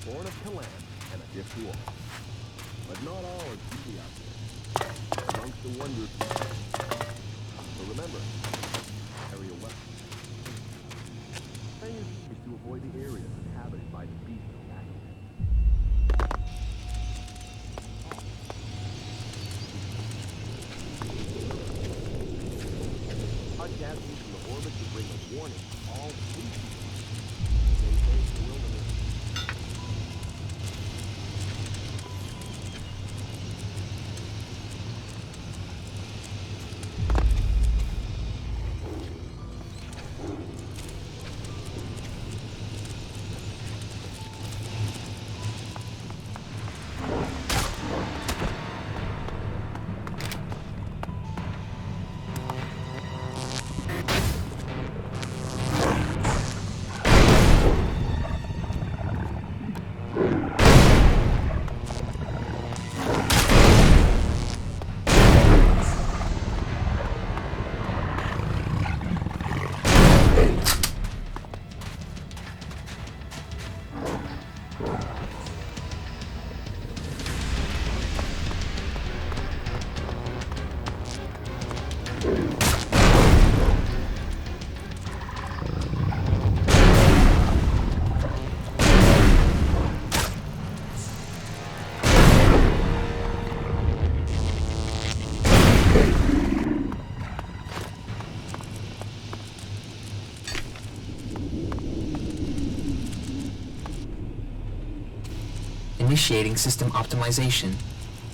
born of Kalam and a gift to all. But not all are truly out there. Amongst the wonders. So remember, carry a weapon. And your is to avoid the areas inhabited by the beasts of battle. Podcasting from the orbit to bring a warning to all species. They face the wilderness. Initiating system optimization.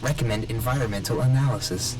Recommend environmental analysis.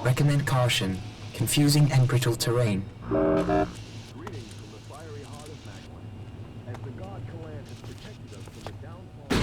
Recommend caution. Confusing and brittle terrain. Greetings from the fiery heart of Magma. As the god Kalan has protected us from the downfall,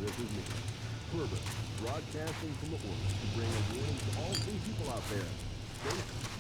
This is me, Herbert, broadcasting from the orbit to bring a warning to all free people out there. Stay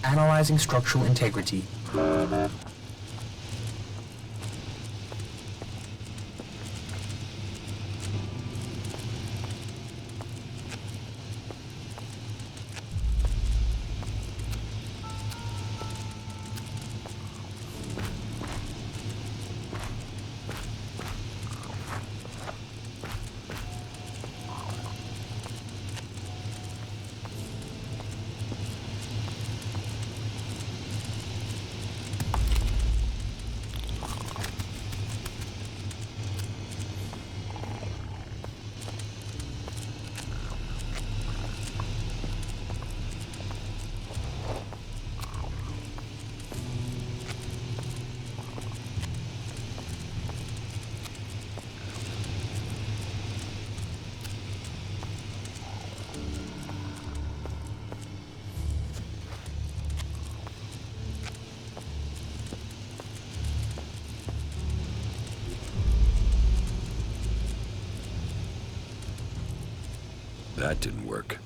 Analyzing structural integrity. That didn't work.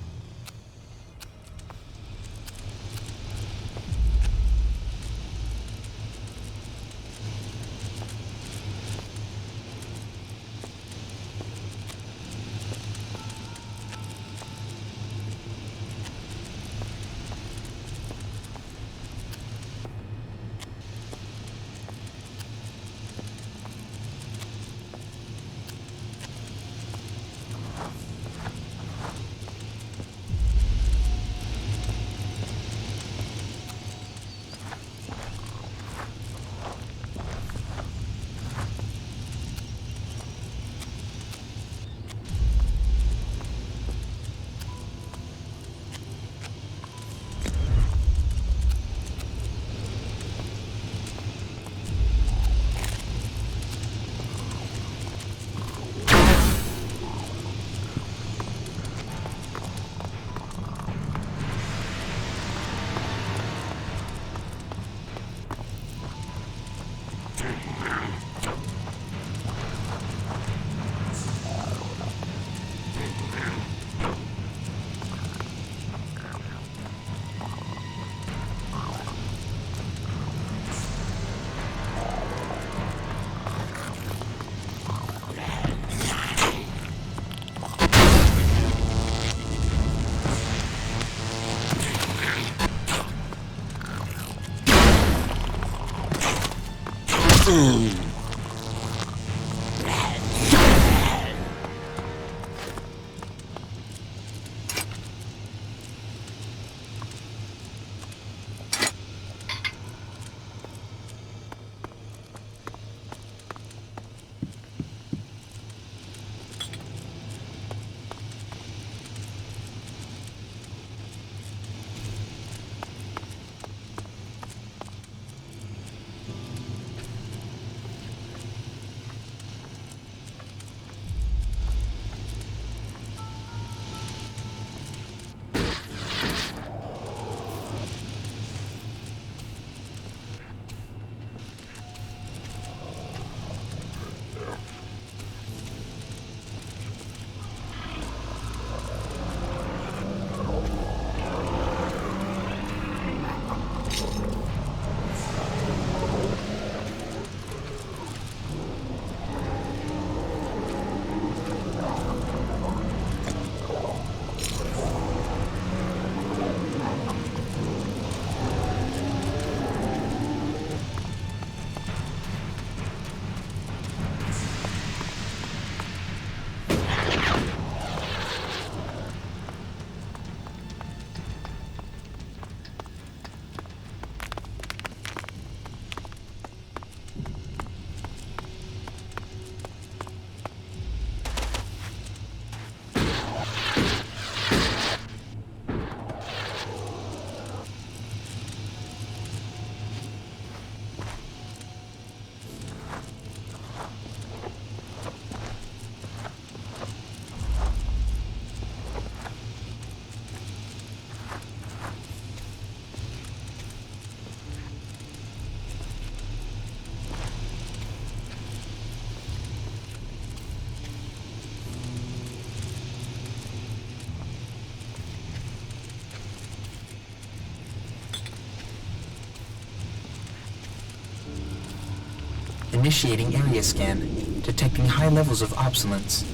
Initiating area scan, detecting high levels of obsolescence.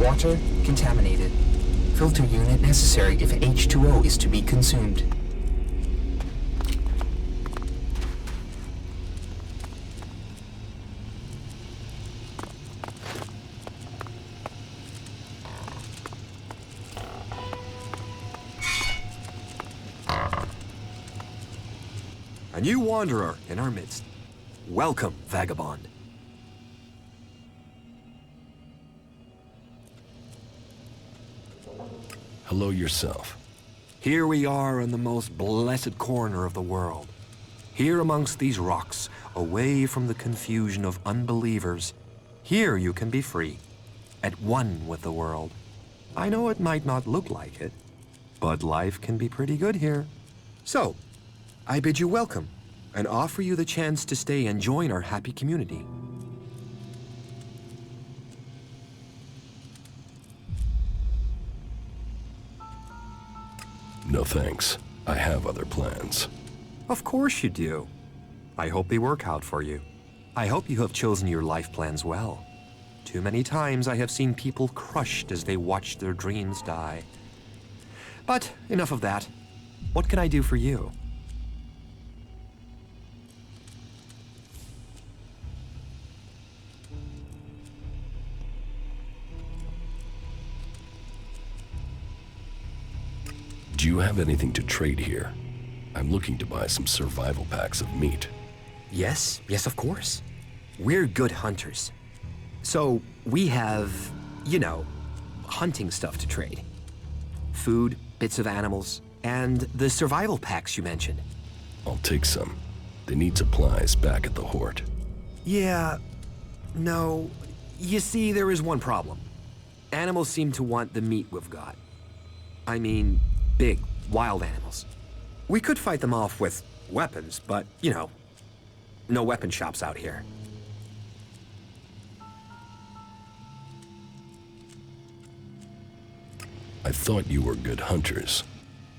Water contaminated. Filter unit necessary if H2O is to be consumed. A new wanderer in our midst. Welcome, vagabond. Hello yourself. Here we are in the most blessed corner of the world. Here amongst these rocks, away from the confusion of unbelievers. Here you can be free, at one with the world. I know it might not look like it, but life can be pretty good here. So, I bid you welcome and offer you the chance to stay and join our happy community. No thanks. I have other plans. Of course you do. I hope they work out for you. I hope you have chosen your life plans well. Too many times I have seen people crushed as they watch their dreams die. But enough of that. What can I do for you? Do you have anything to trade here? I'm looking to buy some survival packs of meat. Yes, of course. We're good hunters. So we have, hunting stuff to trade. Food, bits of animals, and the survival packs you mentioned. I'll take some. They need supplies back at the Hort. Yeah, no. You see, there is one problem. Animals seem to want the meat we've got. I mean, big, wild animals. We could fight them off with weapons, but, no weapon shops out here. I thought you were good hunters.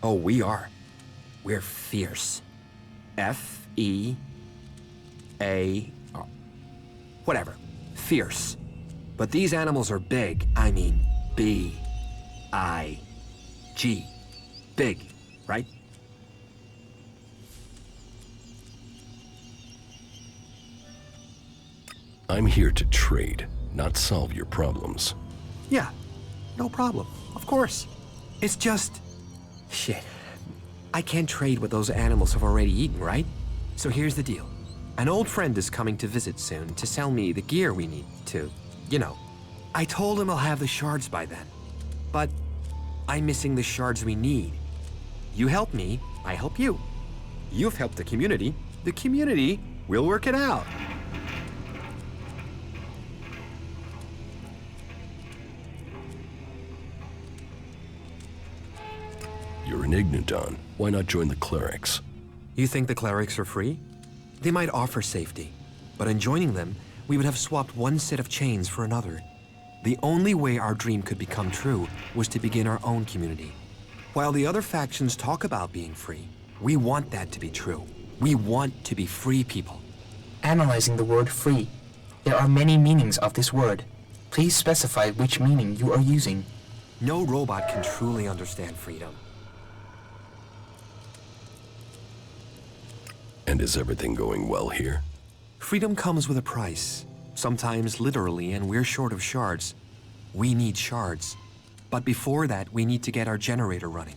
Oh, we are. We're fierce. F-E-A... whatever. Fierce. But these animals are big. I mean, B-I-G. Big, right? I'm here to trade, not solve your problems. Yeah, no problem. Of course. It's just... shit. I can't trade what those animals have already eaten, right? So here's the deal. An old friend is coming to visit soon to sell me the gear we need to, I told him I'll have the shards by then. But I'm missing the shards we need. You help me, I help you. You've helped the community will work it out. You're an Igniton. Why not join the clerics? You think the clerics are free? They might offer safety, but in joining them, we would have swapped one set of chains for another. The only way our dream could become true was to begin our own community. While the other factions talk about being free, we want that to be true. We want to be free people. Analyzing the word free. There are many meanings of this word. Please specify which meaning you are using. No robot can truly understand freedom. And is everything going well here? Freedom comes with a price. Sometimes literally, and we're short of shards. We need shards. But before that, we need to get our generator running.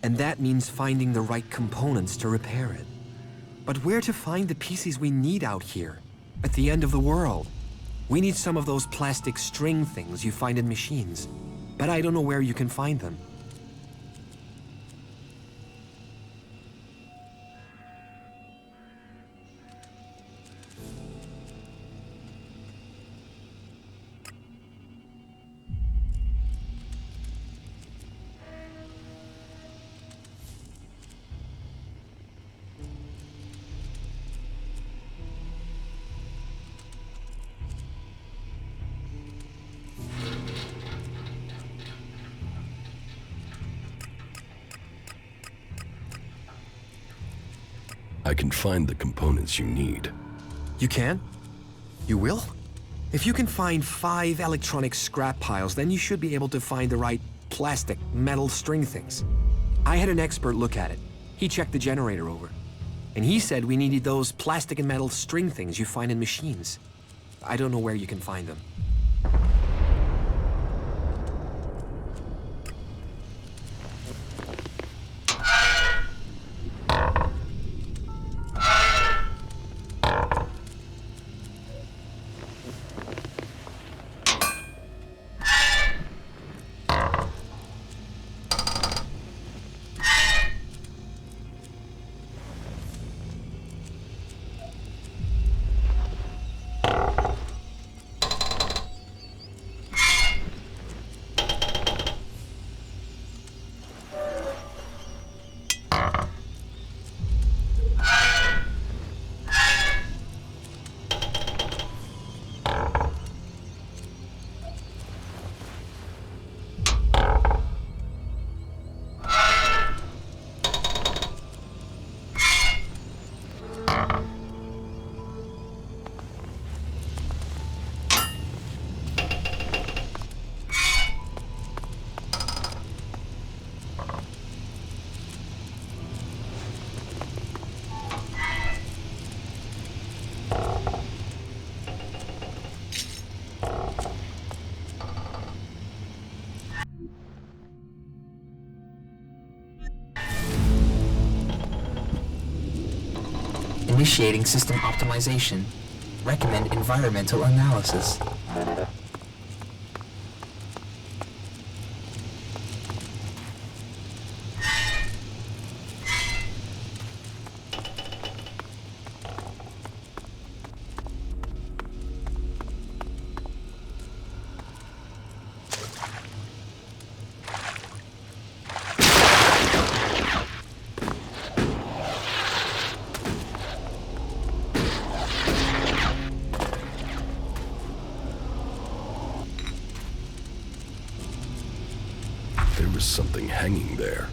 And that means finding the right components to repair it. But where to find the pieces we need out here, at the end of the world? We need some of those plastic string things you find in machines. But I don't know where you can find them. I can find the components you need. You can? You will? If you can find 5 electronic scrap piles, then you should be able to find the right plastic, metal string things. I had an expert look at it. He checked the generator over. And he said we needed those plastic and metal string things you find in machines. I don't know where you can find them. Initiating system optimization. Recommend environmental analysis. There was something hanging there.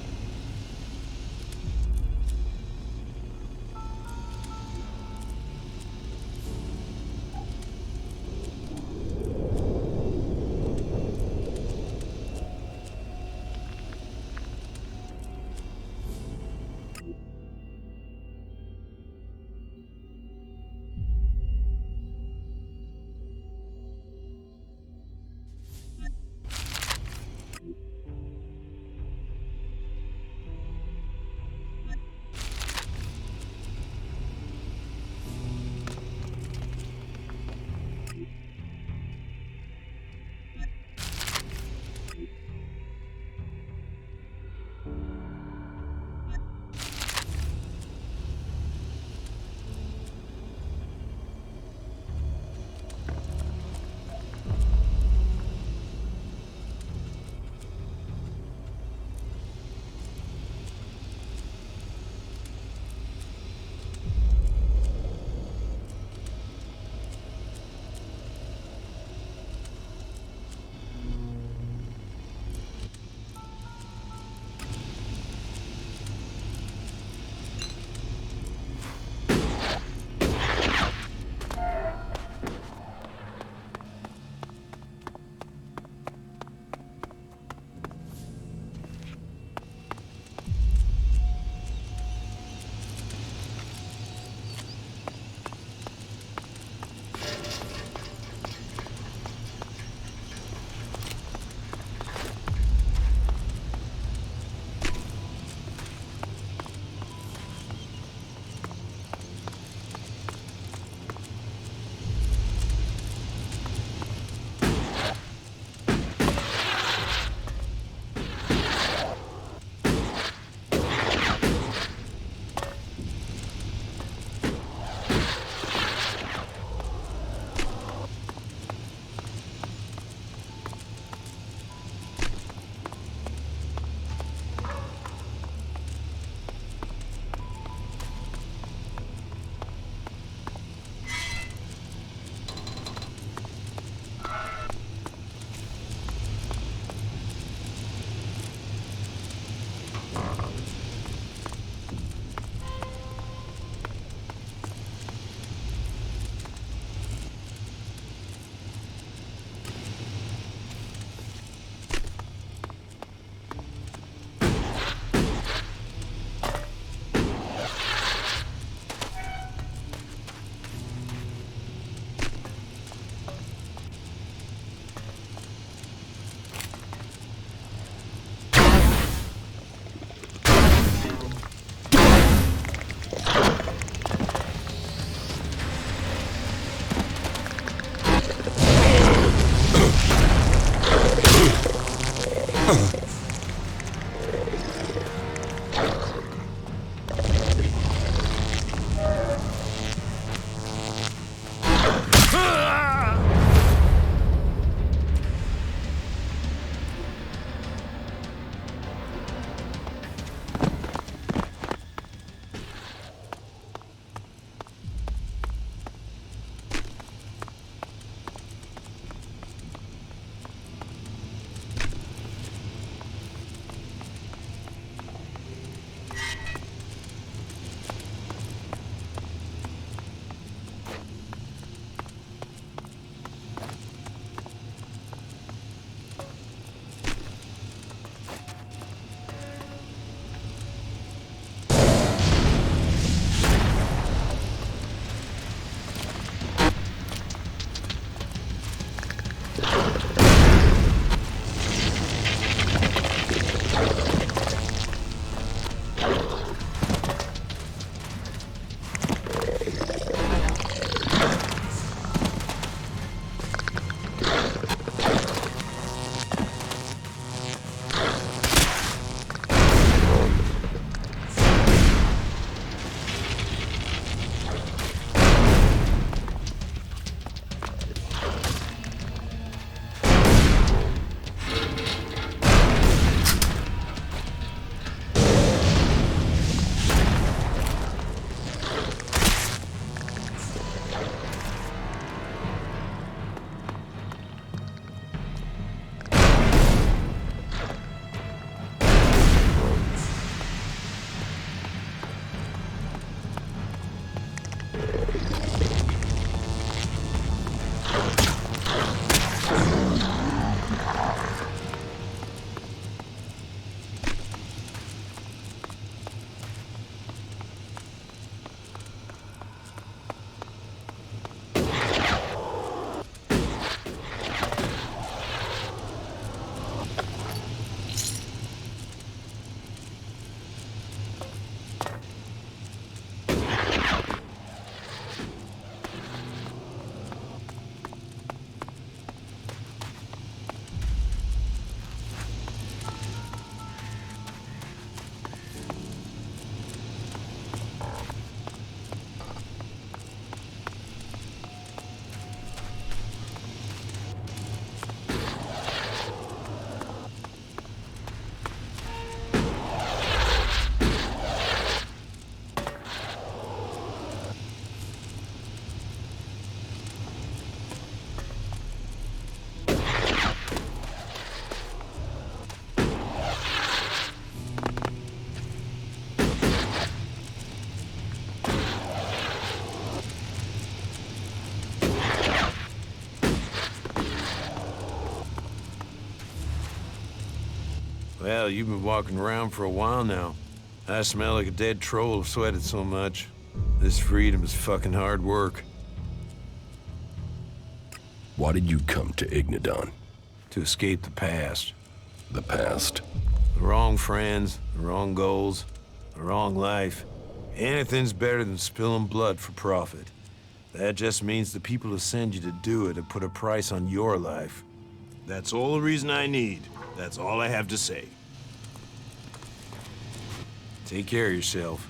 Well, you've been walking around for a while now. I smell like a dead troll, I've sweated so much. This freedom is fucking hard work. Why did you come to Ignadon? To escape the past. The past? The wrong friends, the wrong goals, the wrong life. Anything's better than spilling blood for profit. That just means the people who send you to do it have put a price on your life. That's all the reason I need. That's all I have to say. Take care of yourself.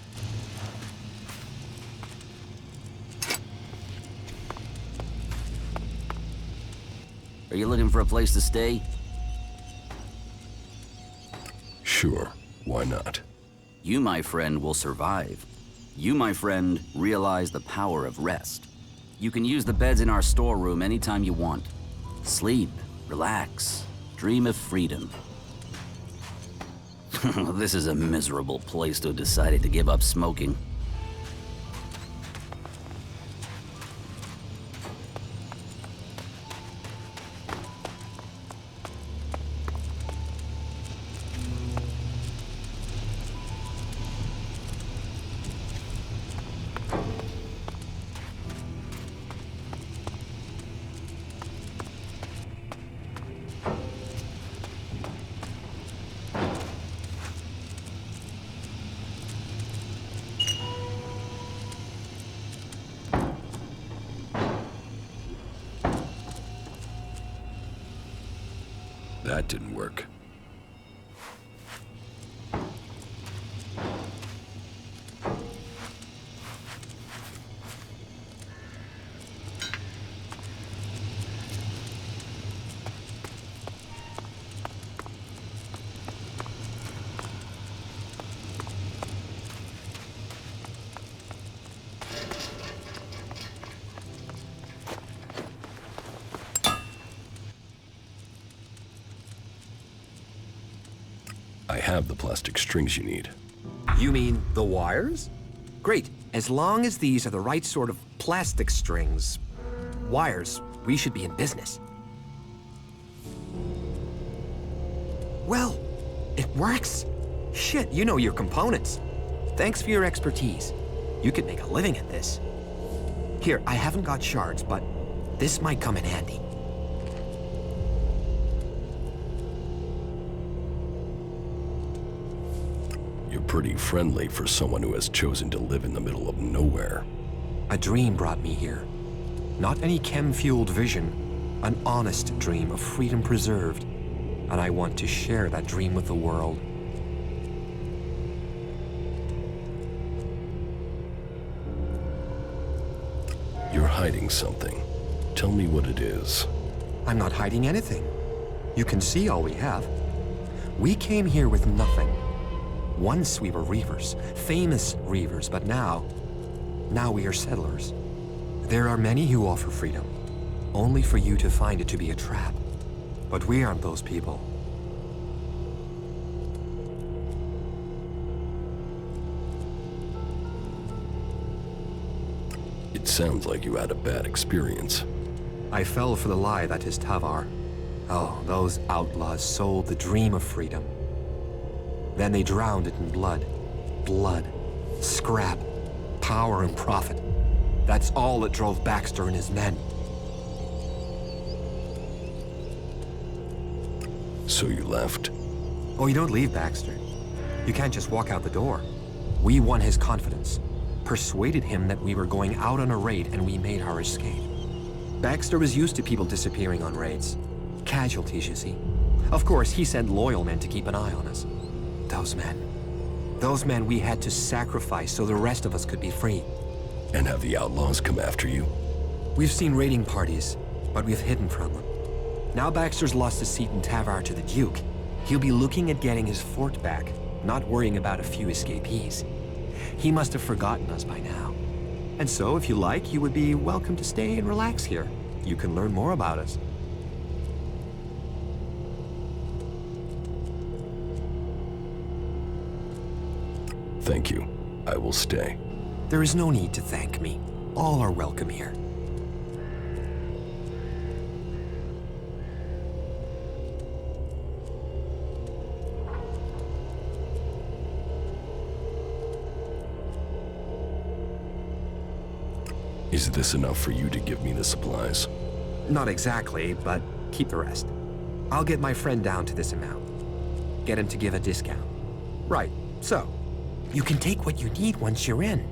Are you looking for a place to stay? Sure, why not? You, my friend, will survive. You, my friend, realize the power of rest. You can use the beds in our storeroom anytime you want. Sleep, relax, dream of freedom. This is a miserable place to have decided to give up smoking. That didn't work. I have the plastic strings you need. You mean the wires? Great. As long as these are the right sort of plastic strings, wires, we should be in business. Well, it works. Shit, you know your components. Thanks for your expertise. You could make a living at this. Here, I haven't got shards, but this might come in handy. You're pretty friendly for someone who has chosen to live in the middle of nowhere. A dream brought me here. Not any chem-fueled vision. An honest dream of freedom preserved. And I want to share that dream with the world. You're hiding something. Tell me what it is. I'm not hiding anything. You can see all we have. We came here with nothing. Once we were reavers, famous reavers, but now we are settlers. There are many who offer freedom, only for you to find it to be a trap. But we aren't those people. It sounds like you had a bad experience. I fell for the lie that is Tavar. Oh, those outlaws sold the dream of freedom. Then they drowned it in blood. Blood, scrap, power, and profit. That's all that drove Baxter and his men. So you left? Oh, you don't leave Baxter. You can't just walk out the door. We won his confidence, persuaded him that we were going out on a raid, and we made our escape. Baxter was used to people disappearing on raids. Casualties, you see. Of course, he sent loyal men to keep an eye on us. Those men we had to sacrifice so the rest of us could be free. And have the outlaws come after you? We've seen raiding parties, but we've hidden from them. Now Baxter's lost his seat in Tavar to the Duke. He'll be looking at getting his fort back, not worrying about a few escapees. He must have forgotten us by now. And so, if you like, you would be welcome to stay and relax here. You can learn more about us. Thank you. I will stay. There is no need to thank me. All are welcome here. Is this enough for you to give me the supplies? Not exactly, but keep the rest. I'll get my friend down to this amount. Get him to give a discount. Right, so, you can take what you need once you're in.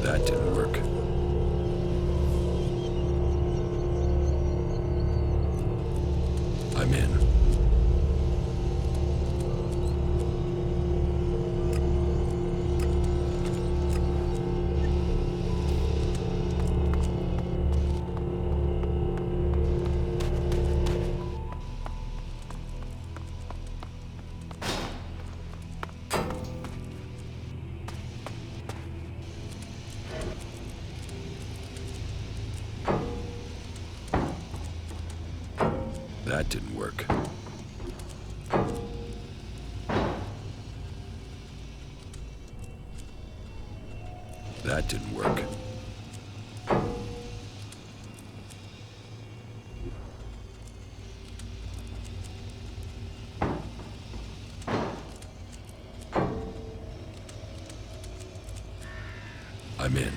That didn't work. I'm in. That didn't work. That didn't work. I'm in.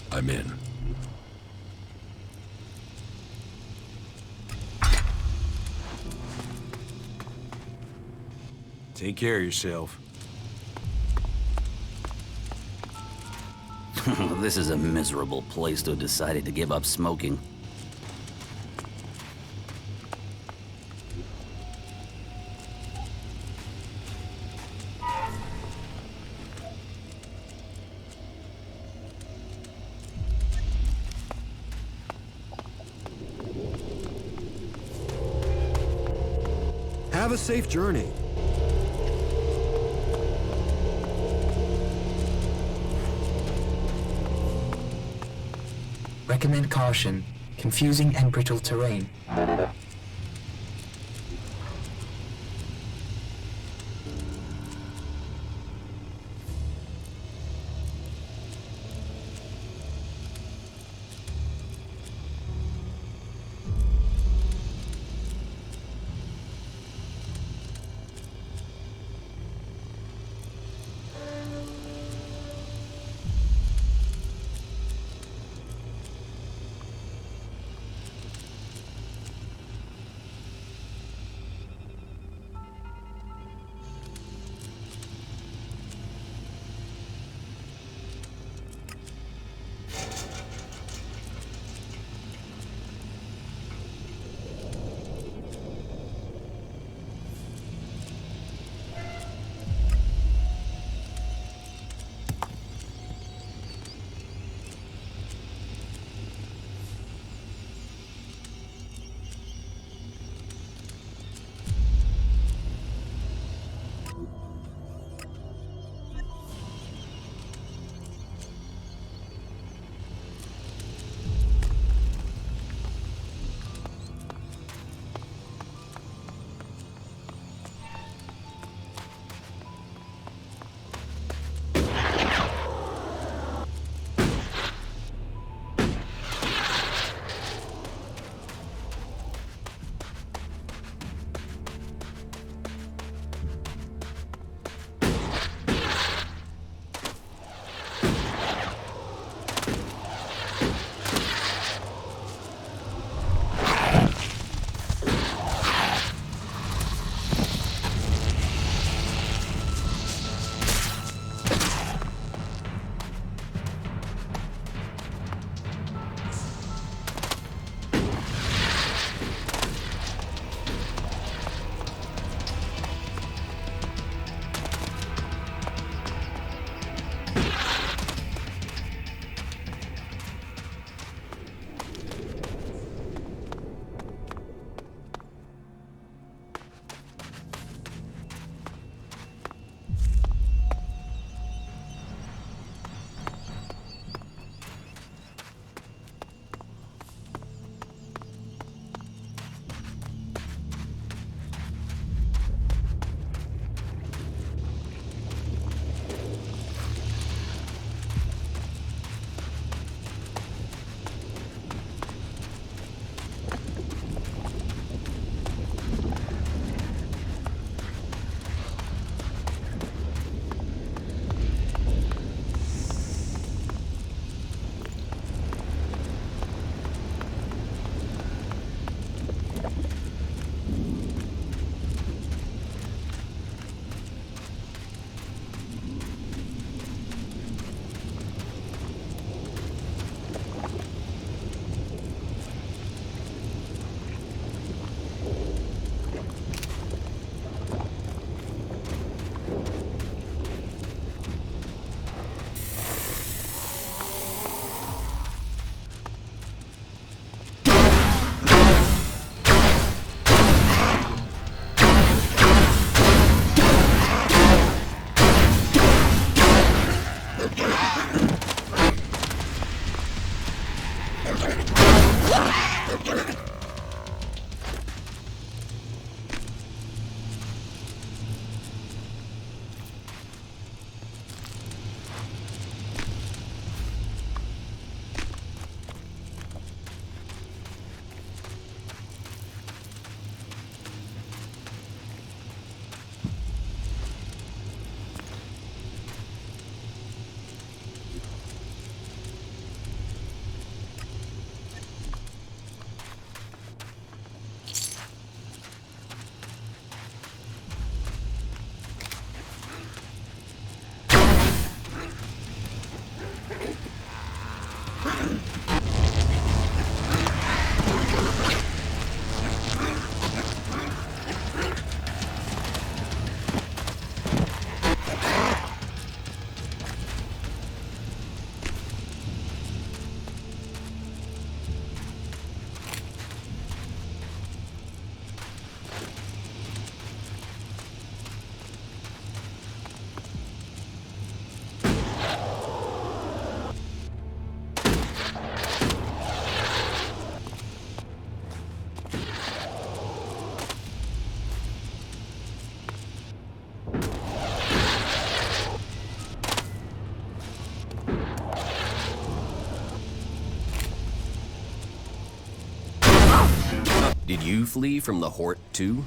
I'm in. Take care of yourself. This is a miserable place to have decided to give up smoking. Have a safe journey. Recommend caution. Confusing and brittle terrain. Did you flee from the Hort too?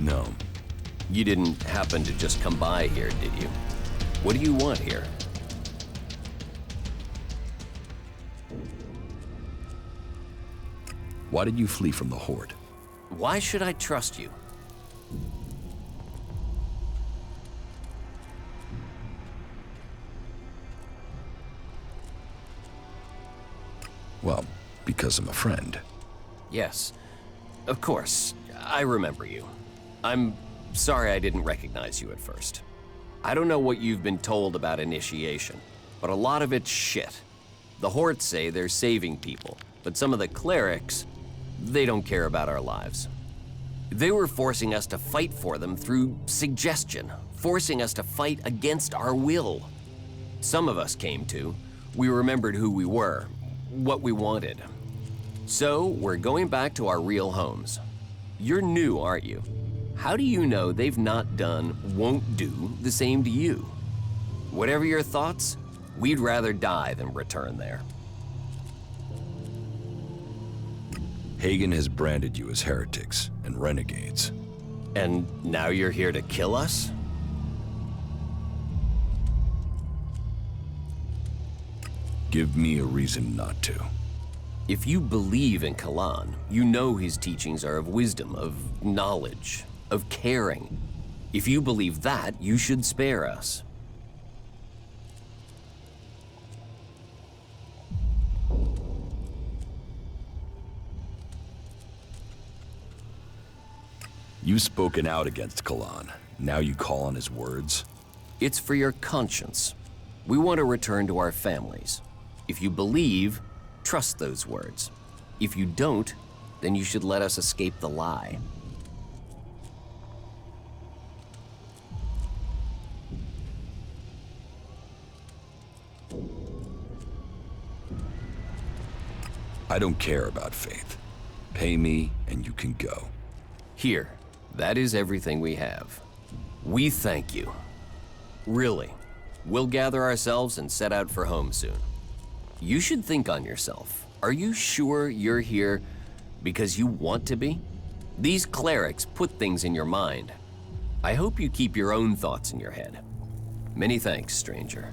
No. You didn't happen to just come by here, did you? What do you want here? Why did you flee from the Horde? Why should I trust you? Well, because I'm a friend. Yes, of course. I remember you. I'm sorry I didn't recognize you at first. I don't know what you've been told about initiation, but a lot of it's shit. The Hort say they're saving people, but some of the clerics, they don't care about our lives. They were forcing us to fight for them through suggestion, forcing us to fight against our will. Some of us came to. We remembered who we were, what we wanted. So we're going back to our real homes. You're new, aren't you? How do you know they've not done, won't do the same to you? Whatever your thoughts, we'd rather die than return there. Hagen has branded you as heretics and renegades. And now you're here to kill us? Give me a reason not to. If you believe in Kalan, you know his teachings are of wisdom, of knowledge, of caring. If you believe that, you should spare us. You've spoken out against Kalan. Now you call on his words? It's for your conscience. We want to return to our families. If you believe, trust those words. If you don't, then you should let us escape the lie. I don't care about faith. Pay me and you can go. Here, that is everything we have. We thank you. Really. We'll gather ourselves and set out for home soon. You should think on yourself. Are you sure you're here because you want to be? These clerics put things in your mind. I hope you keep your own thoughts in your head. Many thanks, stranger.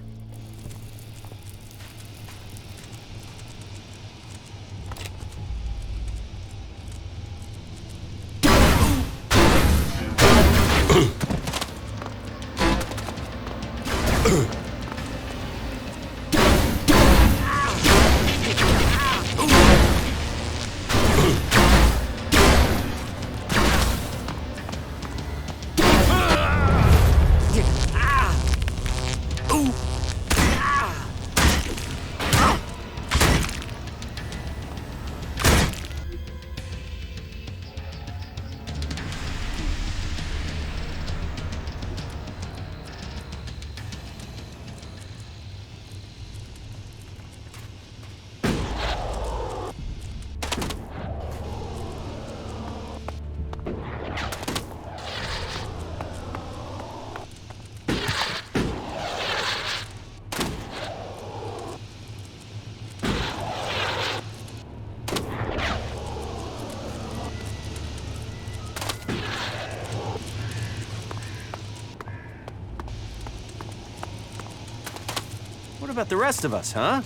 What about the rest of us, huh?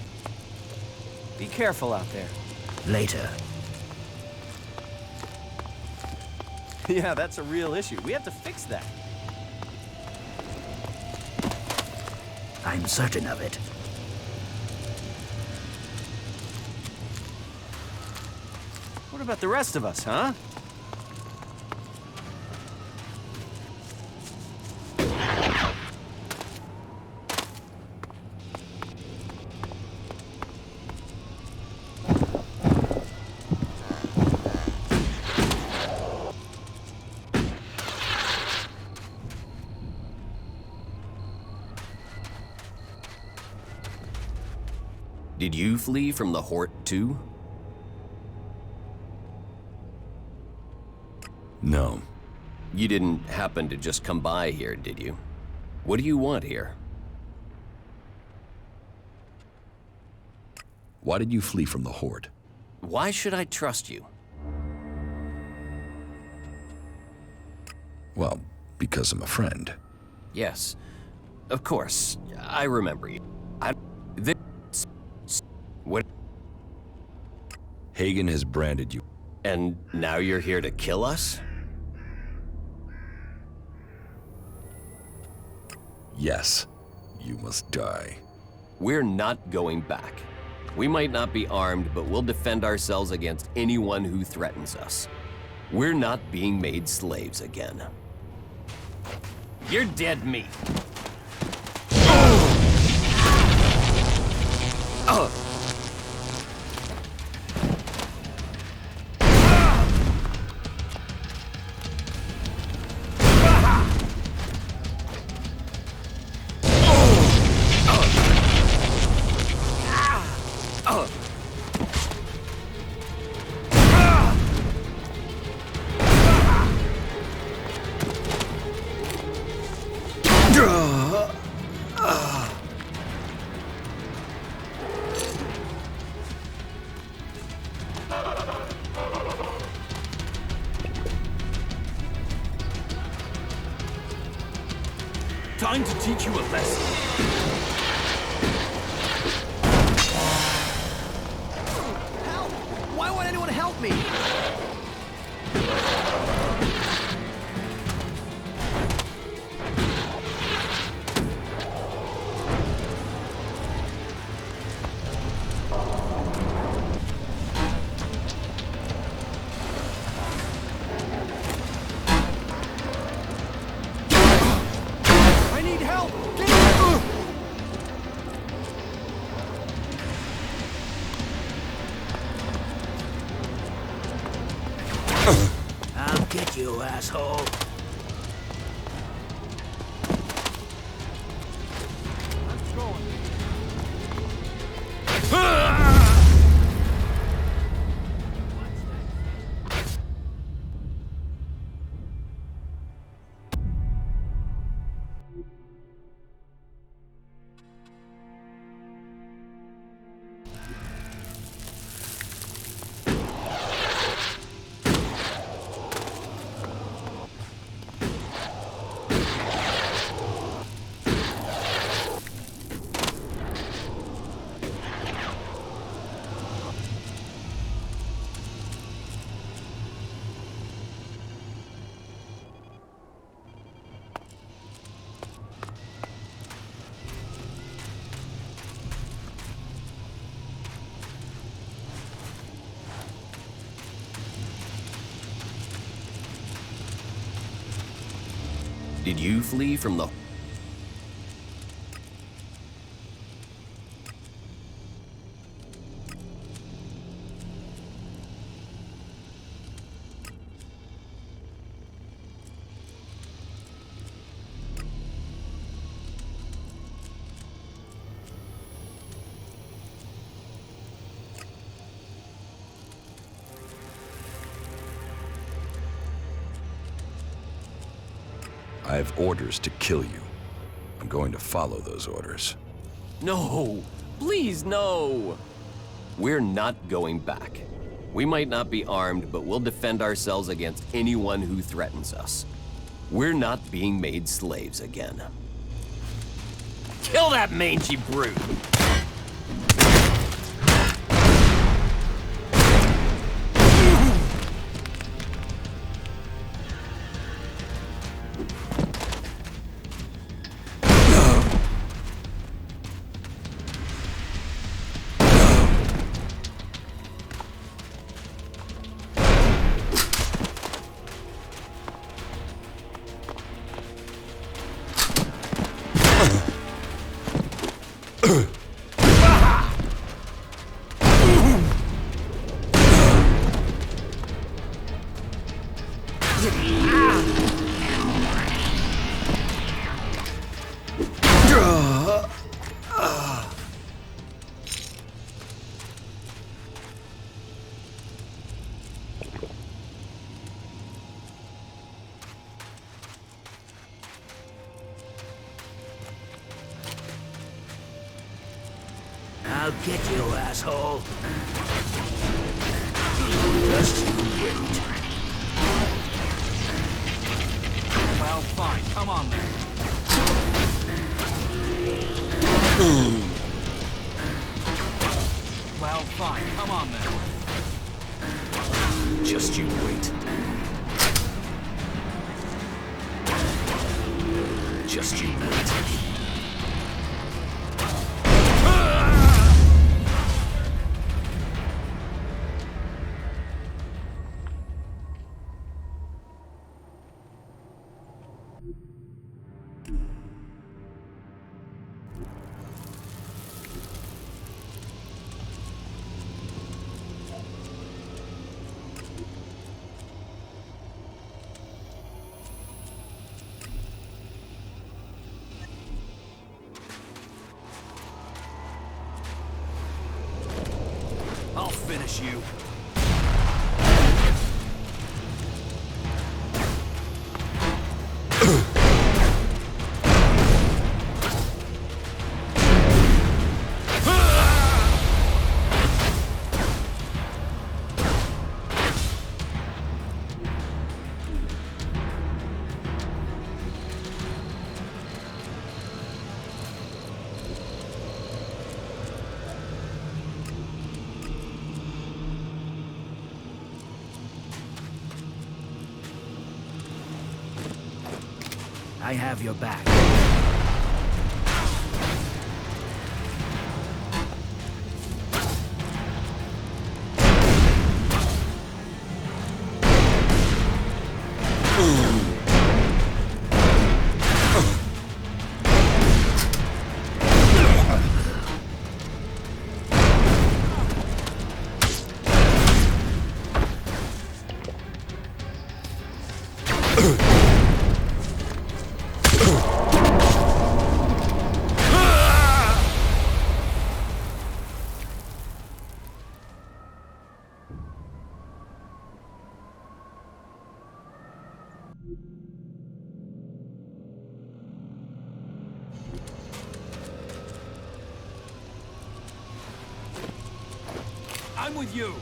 Be careful out there. Later. Yeah, that's a real issue. We have to fix that. I'm certain of it. What about the rest of us, huh? Did you flee from the Hort too? No. You didn't happen to just come by here, did you? What do you want here? Why did you flee from the Horde? Why should I trust you? Well, because I'm a friend. Yes, of course. I remember you. What? Hagen has branded you. And now you're here to kill us? Yes, you must die. We're not going back. We might not be armed, but we'll defend ourselves against anyone who threatens us. We're not being made slaves again. You're dead meat. Time to teach you a lesson. Help! Why won't anyone help me? I need help! I'll get you, asshole. Did you flee from the... I have orders to kill you. I'm going to follow those orders. No! Please, no! We're not going back. We might not be armed, but we'll defend ourselves against anyone who threatens us. We're not being made slaves again. Kill that mangy brute! I'll get you, asshole. Just you wait. Well, fine. Come on then. Well, fine. Come on then. Just you wait. Just you wait. I'll finish you. I have your back. I'm with you.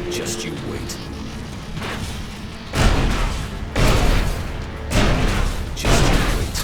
Just you wait. Just you wait.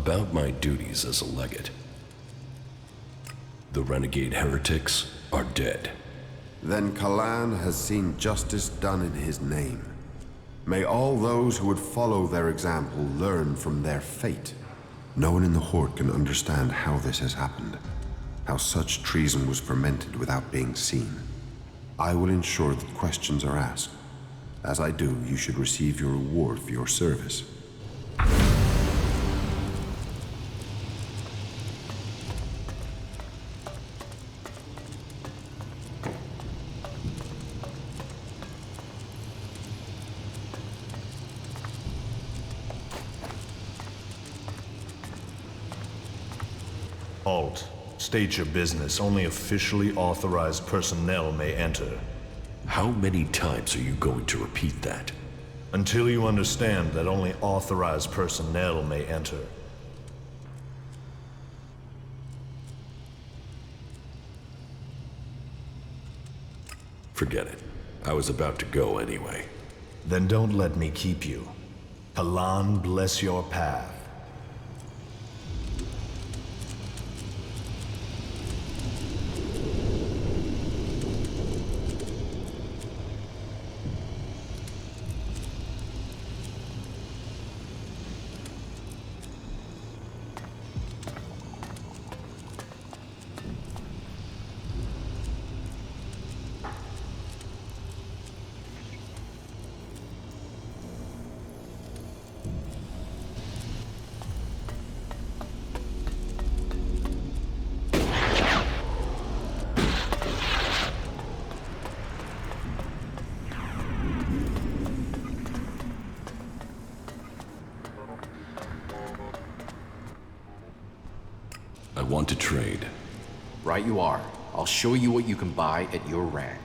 About my duties as a legate. The renegade heretics are dead. Then Kalan has seen justice done in his name. May all those who would follow their example learn from their fate. No one in the Horde can understand how this has happened, how such treason was fermented without being seen. I will ensure that questions are asked. As I do, you should receive your reward for your service. Halt. State your business. Only officially authorized personnel may enter. How many times are you going to repeat that? Until you understand that only authorized personnel may enter. Forget it. I was about to go anyway. Then don't let me keep you. Kalan bless your path. I want to trade. Right you are. I'll show you what you can buy at your rank.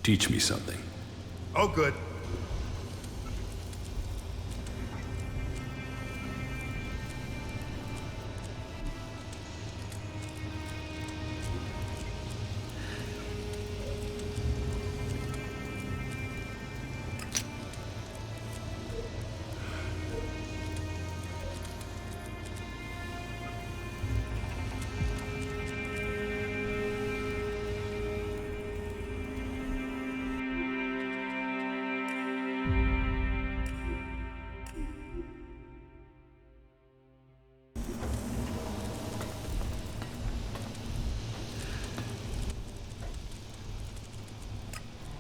Teach me something. Oh, good.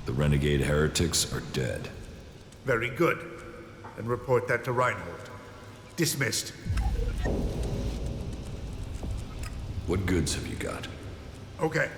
The renegade heretics are dead. Very good. And report that to Reinhold. Dismissed. What goods have you got? Okay.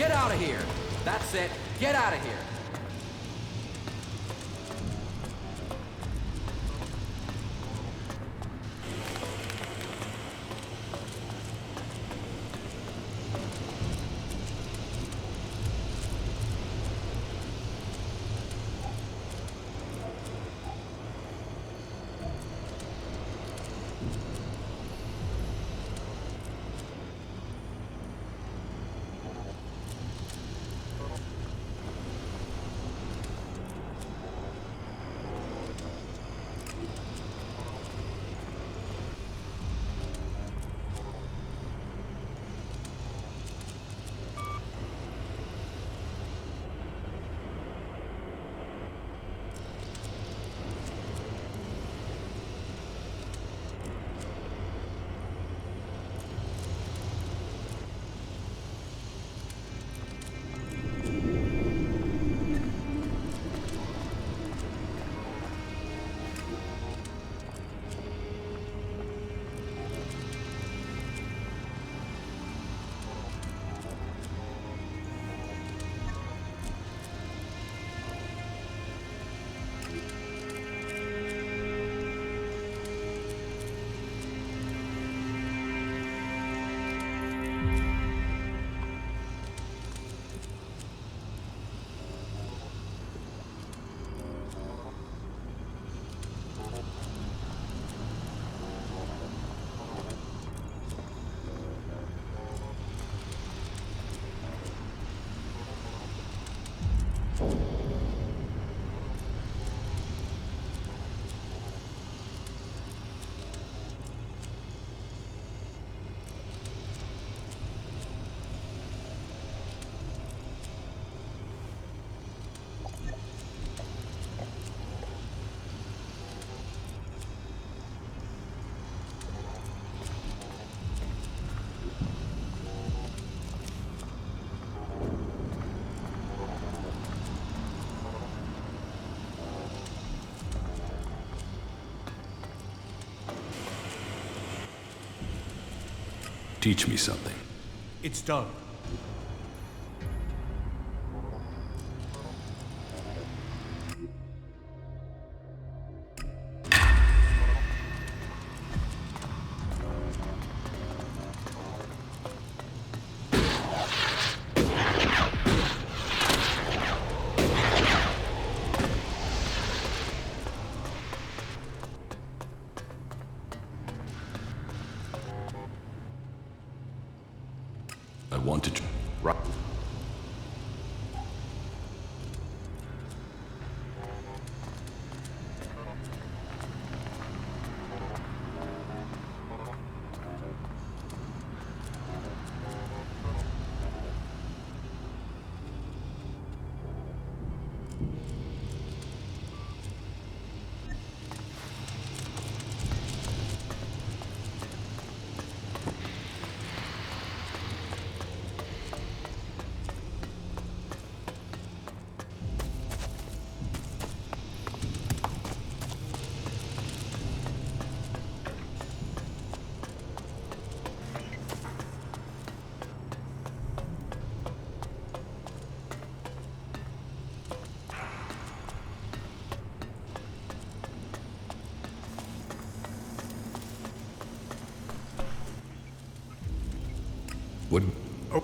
Get out of here! That's it. Get out of here. Teach me something. It's done. I want to... Right. What? Oh.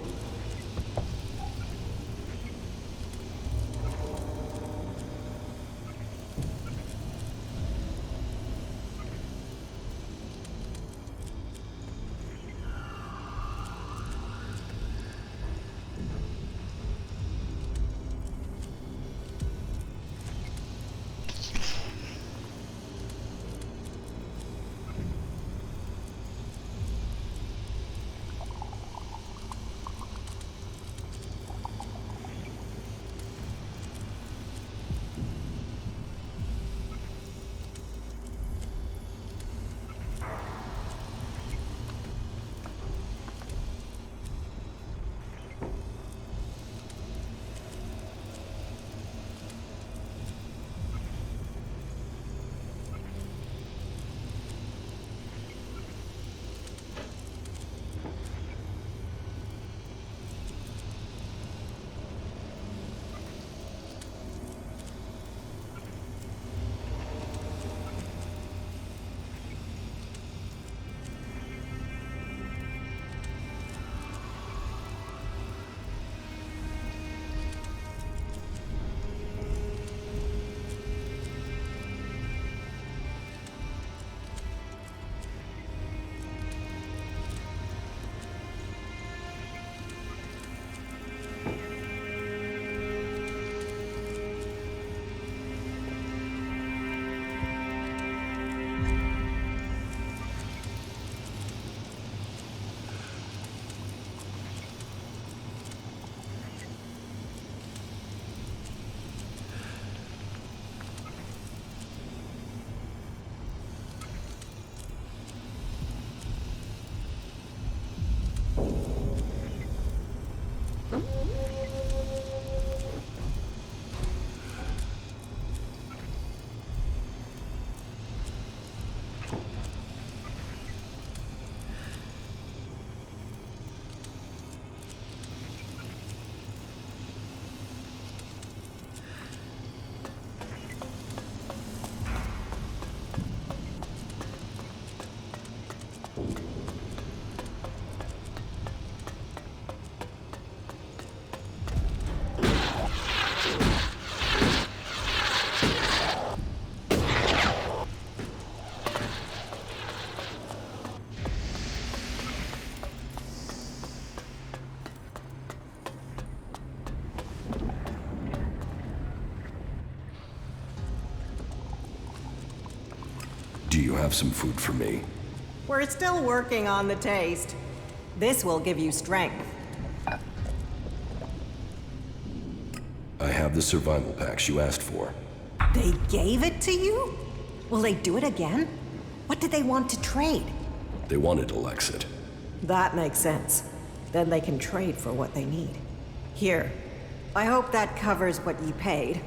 Do you have some food for me? We're still working on the taste. This will give you strength. I have the survival packs you asked for. They gave it to you? Will they do it again? What did they want to trade? They wanted Elexit. That makes sense. Then they can trade for what they need. Here. I hope that covers what you paid.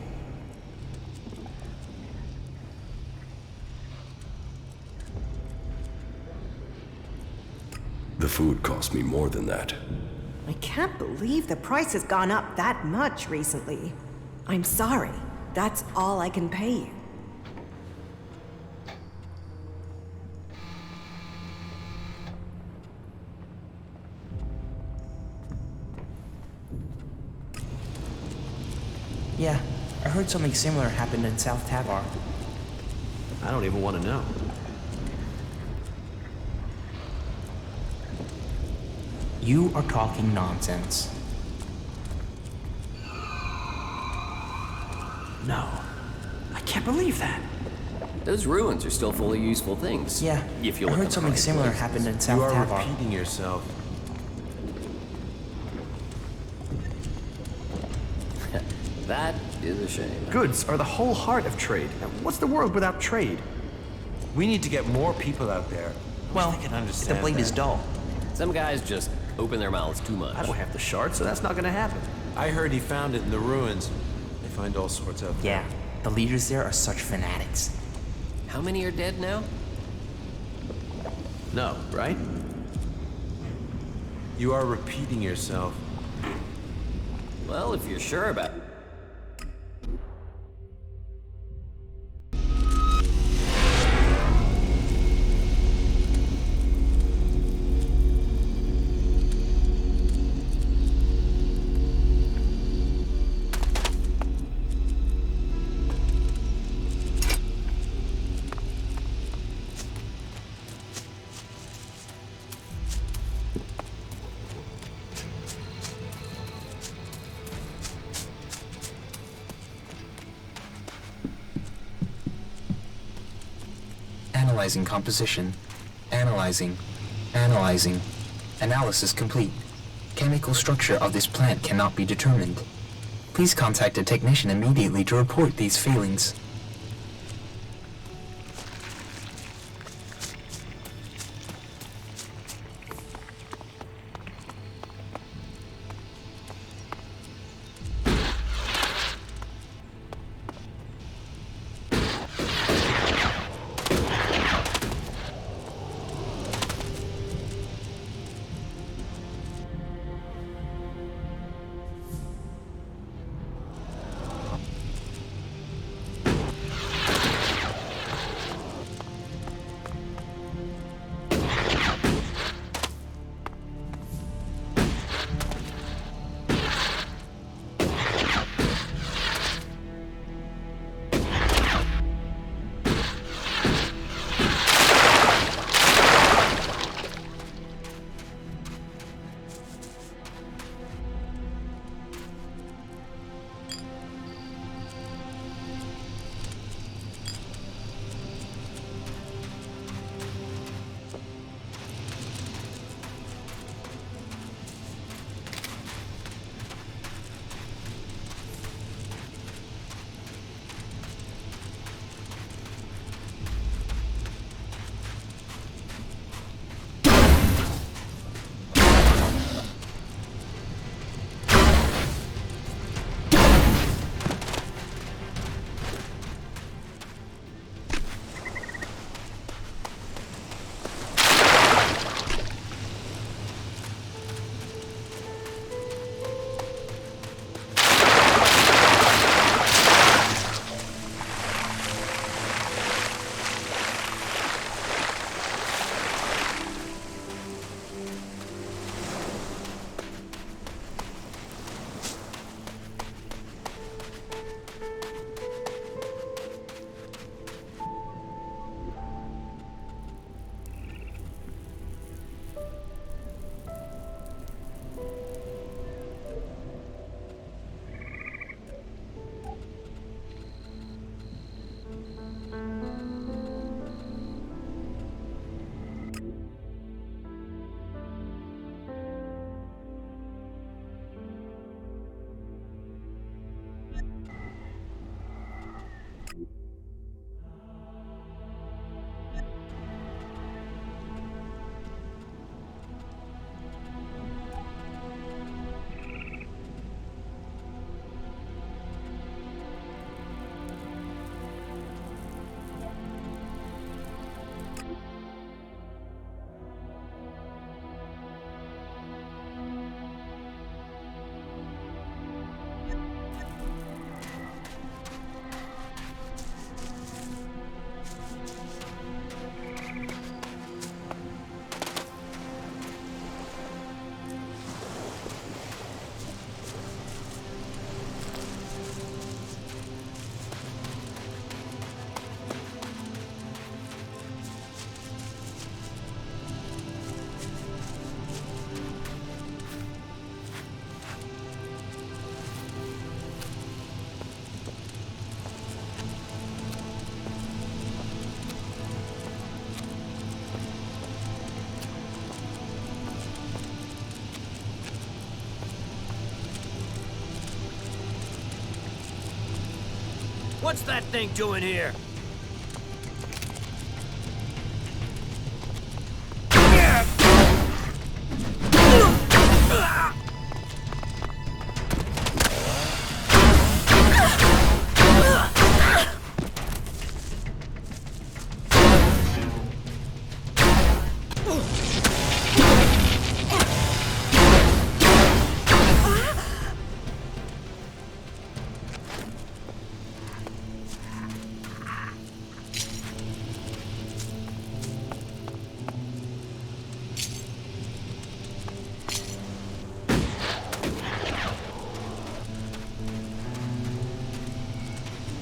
The food cost me more than that. I can't believe the price has gone up that much recently. I'm sorry. That's all I can pay you. Yeah, I heard something similar happened in South Tavar. I don't even want to know. You are talking nonsense. No. I can't believe that. Those ruins are still full of useful things. Yeah, if you I look heard at the something right similar places. happened in South You are Tavar. repeating yourself. That is a shame. Goods are the whole heart of trade. Now, what's the world without trade? We need to get more people out there. Well, I can the understand blade that. is dull. Some guys just open their mouths too much. I don't have the shard, so that's not gonna happen. I heard he found it in the ruins. They find all sorts out there. Yeah, the leaders there are such fanatics. How many are dead now? No, right? You are repeating yourself. Well, if you're sure about it. Analyzing composition. Analyzing. Analyzing. Analysis complete. Chemical structure of this plant cannot be determined. Please contact a technician immediately to report these failings. What's that thing doing here?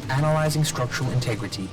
Analyzing structural integrity.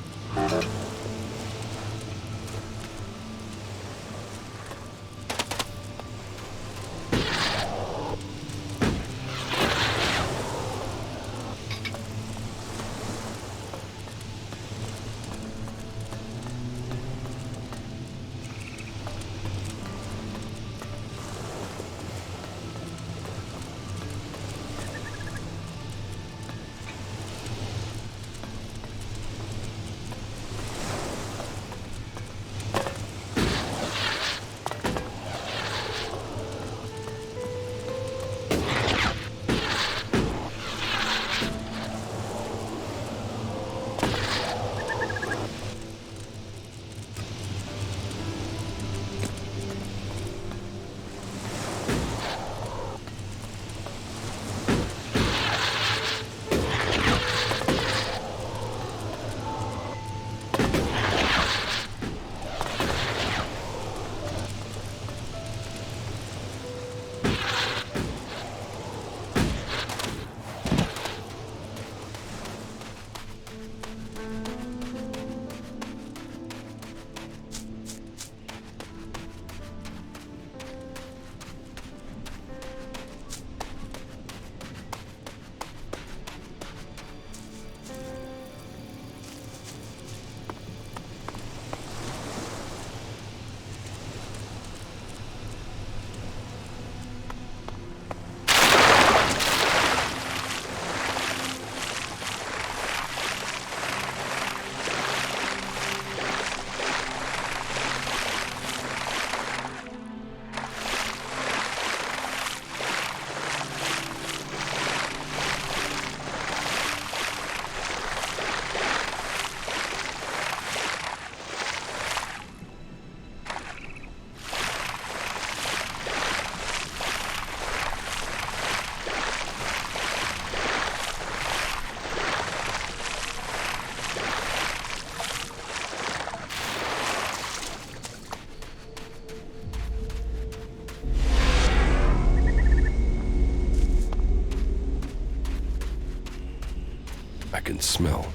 I can smell.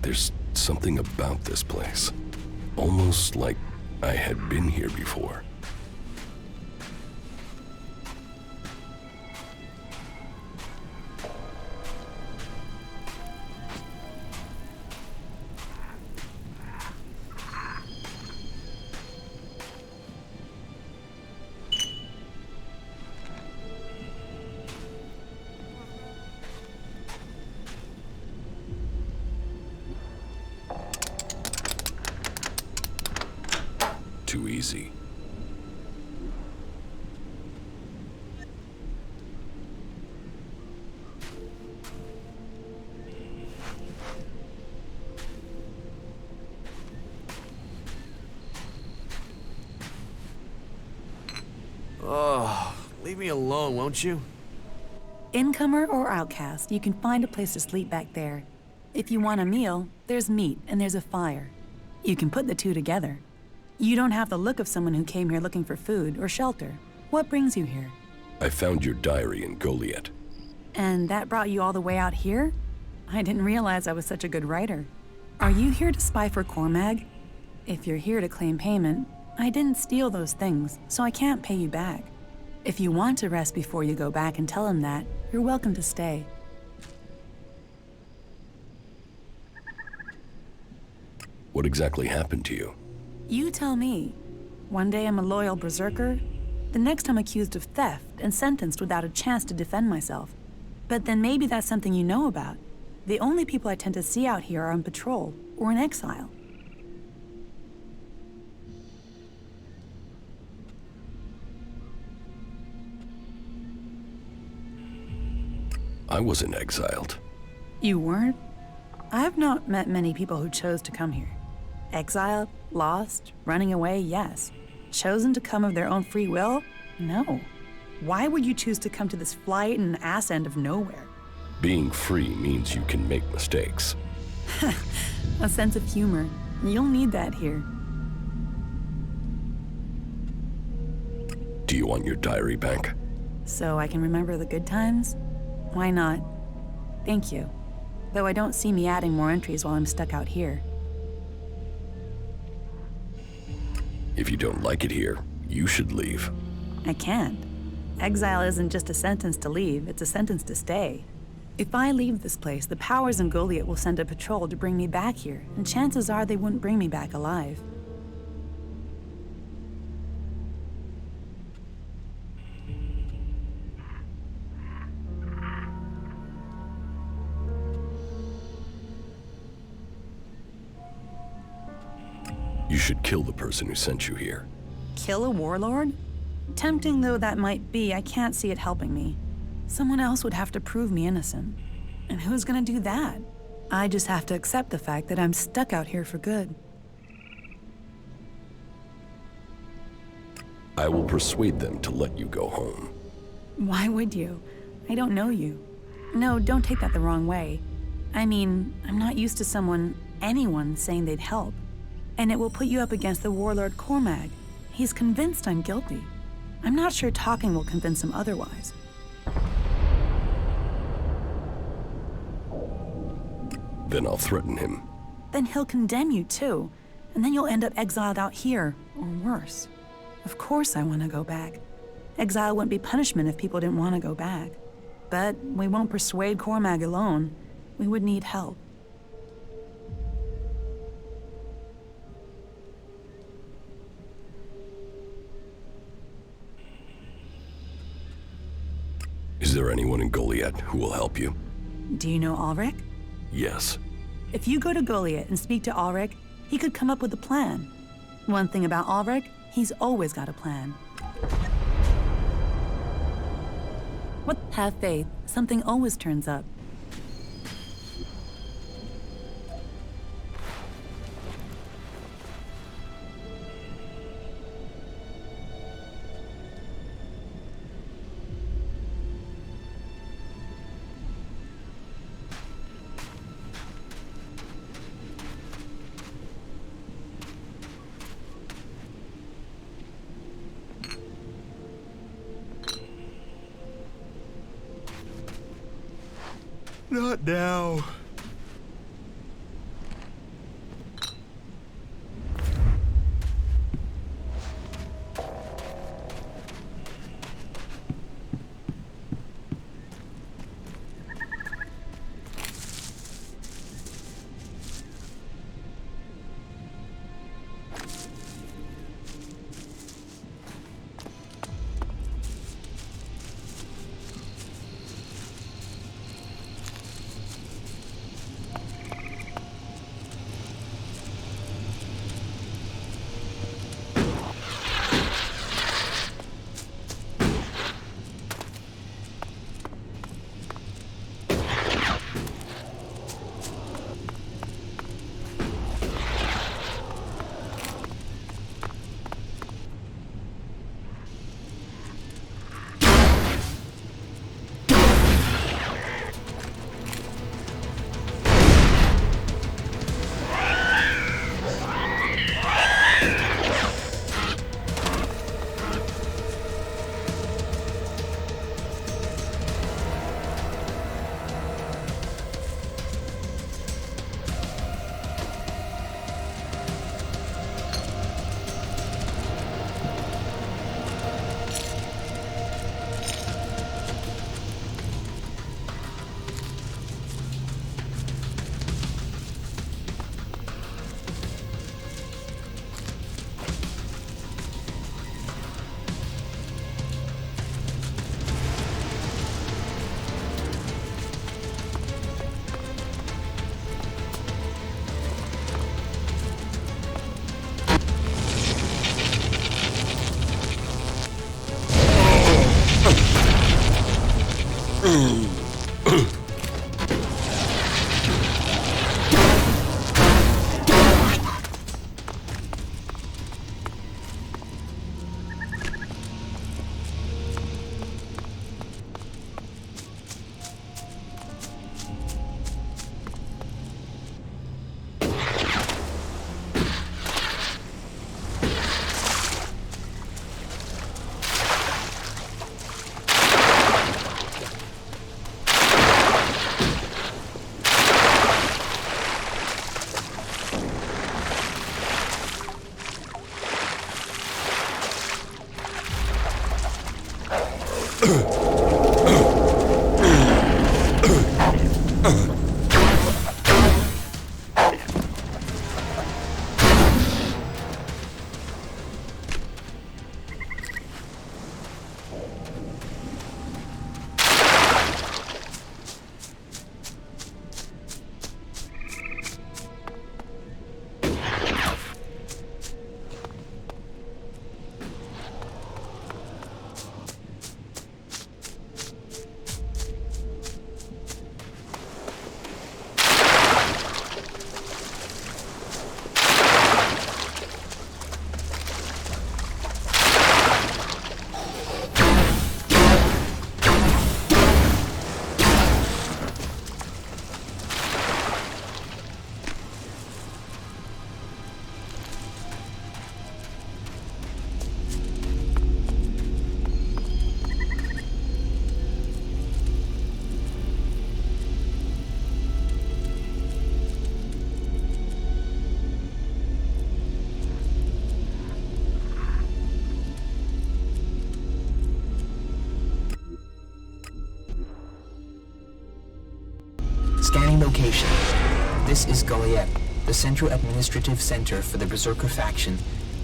There's something about this place. Almost like I had been here before. Too easy. Oh, leave me alone, won't you? Incomer or outcast, you can find a place to sleep back there. If you want a meal, there's meat and there's a fire. You can put the two together. You don't have the look of someone who came here looking for food or shelter. What brings you here? I found your diary in Goliath. And that brought you all the way out here? I didn't realize I was such a good writer. Are you here to spy for Cormag? If you're here to claim payment, I didn't steal those things, so I can't pay you back. If you want to rest before you go back and tell him that, you're welcome to stay. What exactly happened to you? You tell me. One day I'm a loyal berserker, the next I'm accused of theft and sentenced without a chance to defend myself. But then maybe that's something you know about. The only people I tend to see out here are on patrol or in exile. I wasn't exiled. You weren't? I've not met many people who chose to come here. Exiled, lost, running away, yes. Chosen to come of their own free will? No. Why would you choose to come to this flight and ass end of nowhere? Being free means you can make mistakes. A sense of humor. You'll need that here. Do you want your diary back? So I can remember the good times? Why not? Thank you. Though I don't see me adding more entries while I'm stuck out here. If you don't like it here, you should leave. I can't. Exile isn't just a sentence to leave, it's a sentence to stay. If I leave this place, the powers in Goliath will send a patrol to bring me back here, and chances are they wouldn't bring me back alive. You should kill the person who sent you here. Kill a warlord? Tempting though that might be, I can't see it helping me. Someone else would have to prove me innocent. And who's gonna do that? I just have to accept the fact that I'm stuck out here for good. I will persuade them to let you go home. Why would you? I don't know you. No, don't take that the wrong way. I mean, I'm not used to anyone saying they'd help. And it will put you up against the warlord Cormag. He's convinced I'm guilty. I'm not sure talking will convince him otherwise. Then I'll threaten him. Then he'll condemn you too. And then you'll end up exiled out here, or worse. Of course I want to go back. Exile wouldn't be punishment if people didn't want to go back. But we won't persuade Cormag alone. We would need help. Is there anyone in Goliath who will help you? Do you know Ulrich? Yes. If you go to Goliath and speak to Ulrich, he could come up with a plan. One thing about Ulrich, he's always got a plan. Have faith, something always turns up. Not now. This is Goliath, the central administrative center for the Berserker faction,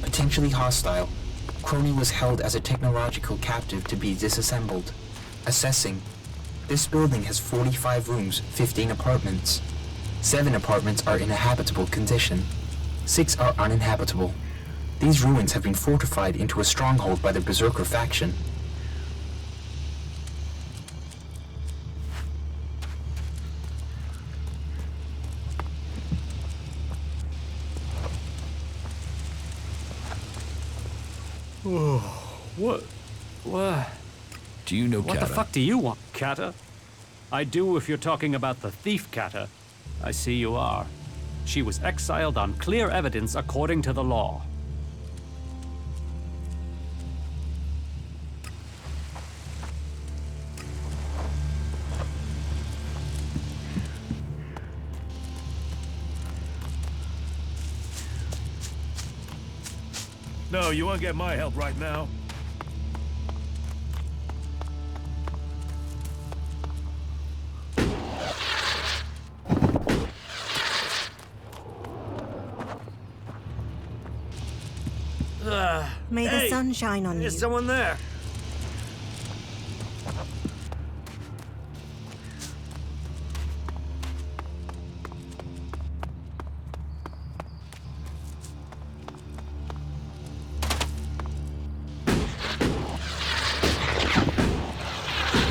potentially hostile. Crony was held as a technological captive to be disassembled. Assessing. This building has 45 rooms, 15 apartments. 7 apartments are in a habitable condition. 6 are uninhabitable. These ruins have been fortified into a stronghold by the Berserker faction. What? Do you know What Kata? the fuck do you want, Kata? I do if you're talking about the thief Kata. I see you are. She was exiled on clear evidence according to the law. No, you won't get my help right now. May the sun shine on you. There's someone there.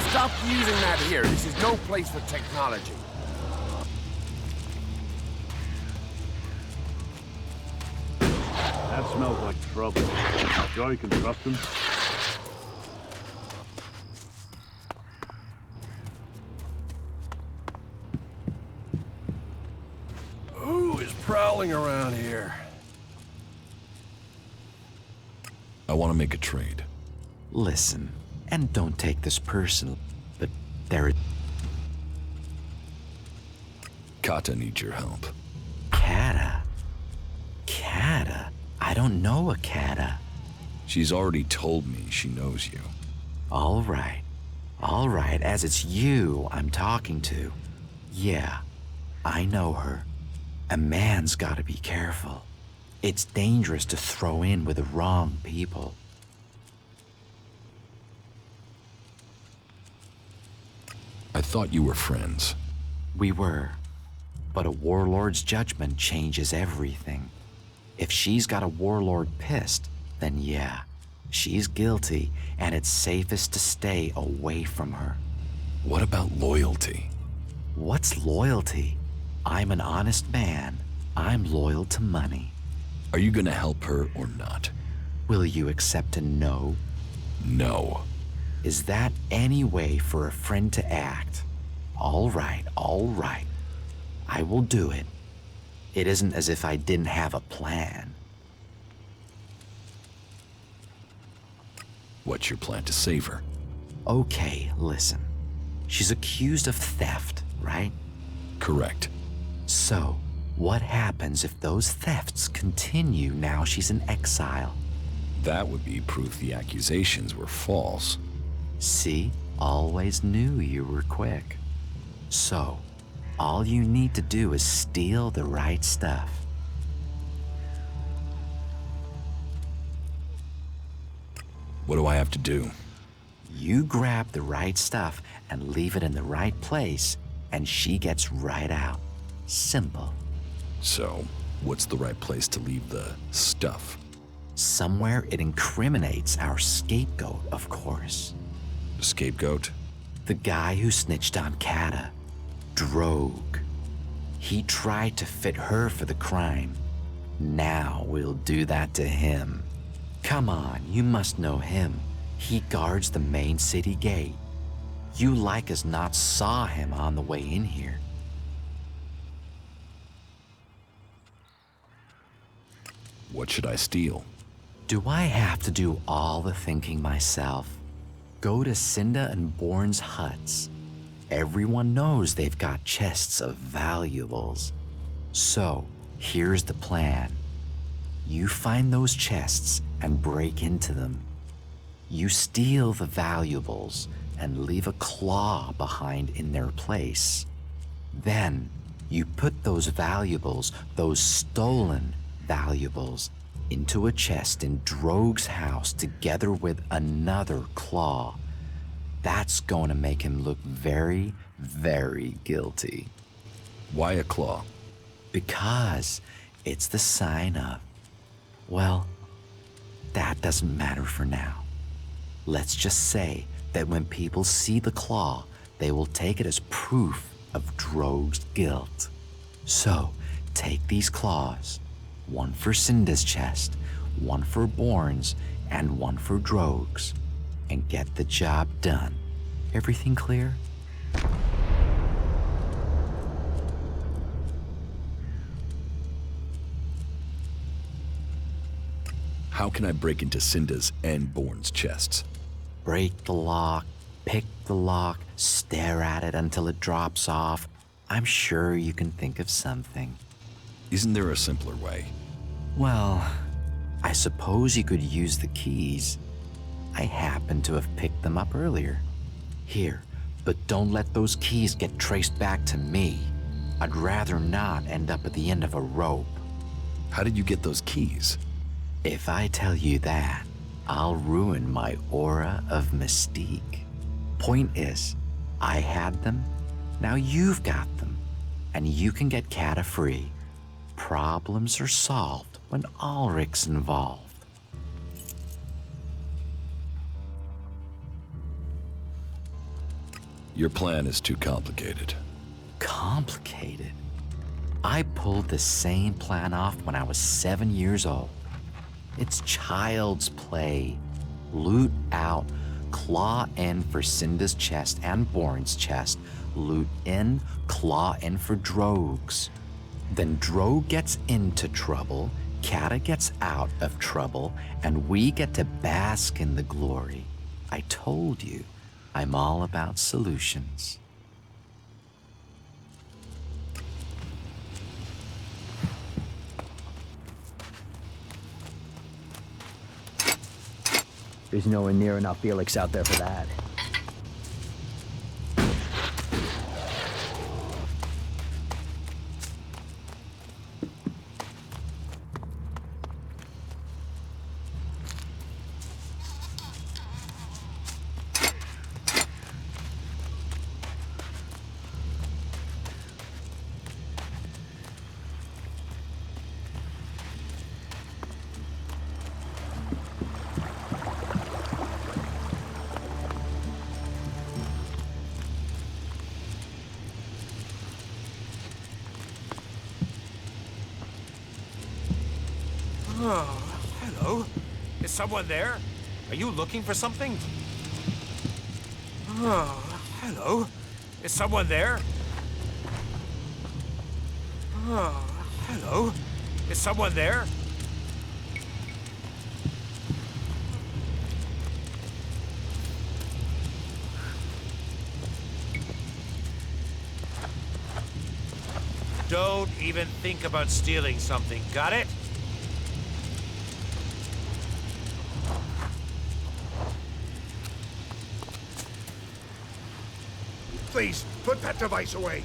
Stop using that here. This is no place for technology. That smells like trouble. Sure you can trust him? Who is prowling around here? I want to make a trade. Listen, and don't take this personal, but there is... Kata needs your help. Kata? Kata? I don't know a Kata. She's already told me she knows you. All right, as it's you I'm talking to. Yeah, I know her. A man's gotta be careful. It's dangerous to throw in with the wrong people. I thought you were friends. We were, but a warlord's judgment changes everything. If she's got a warlord pissed, then yeah, she's guilty, and it's safest to stay away from her. What about loyalty? What's loyalty? I'm an honest man. I'm loyal to money. Are you gonna help her or not? Will you accept a no? No. Is that any way for a friend to act? All right. I will do it. It isn't as if I didn't have a plan. What's your plan to save her? Okay, listen. She's accused of theft, right? Correct. So, what happens if those thefts continue now she's in exile? That would be proof the accusations were false. See? Always knew you were quick. So, all you need to do is steal the right stuff. What do I have to do? You grab the right stuff and leave it in the right place, and she gets right out. Simple. So, what's the right place to leave the stuff? Somewhere it incriminates our scapegoat, of course. The scapegoat? The guy who snitched on Kata. Drogue. He tried to fit her for the crime. Now we'll do that to him. Come on, you must know him. He guards the main city gate. You like as not saw him on the way in here. What should I steal? Do I have to do all the thinking myself? Go to Cinda and Bourne's huts. Everyone knows they've got chests of valuables. So, here's the plan. You find those chests and break into them. You steal the valuables and leave a claw behind in their place. Then, You put those valuables, those stolen valuables, into a chest in Drogue's house together with another claw. That's going to make him look very, very guilty. Why a claw? Because it's the sign of, well, that doesn't matter for now. Let's just say that when people see the claw, they will take it as proof of Drogue's guilt. So, take these claws, one for Cinda's chest, one for Bourne's, and one for Drogue's, and get the job done. Everything clear? How can I break into Cinda's and Bourne's chests? Break the lock, pick the lock, stare at it until it drops off. I'm sure you can think of something. Isn't there a simpler way? Well, I suppose you could use the keys. I happen to have picked them up earlier. Here, but don't let those keys get traced back to me. I'd rather not end up at the end of a rope. How did you get those keys? If I tell you that, I'll ruin my aura of mystique. Point is, I had them, now you've got them, and you can get Kata free. Problems are solved when Ulrich's involved. Your plan is too complicated. Complicated? I pulled the same plan off when I was 7 years old. It's child's play. Loot out, claw in for Cinda's chest and Bourne's chest, loot in, claw in for Drogue's. Then Drogue gets into trouble, Kata gets out of trouble, and we get to bask in the glory. I told you, I'm all about solutions. There's nowhere near enough ELEX out there for that. Oh, hello. Is someone there? Are you looking for something? Oh, hello. Is someone there? Oh, hello. Is someone there? Don't even think about stealing something, got it? Please, put that device away.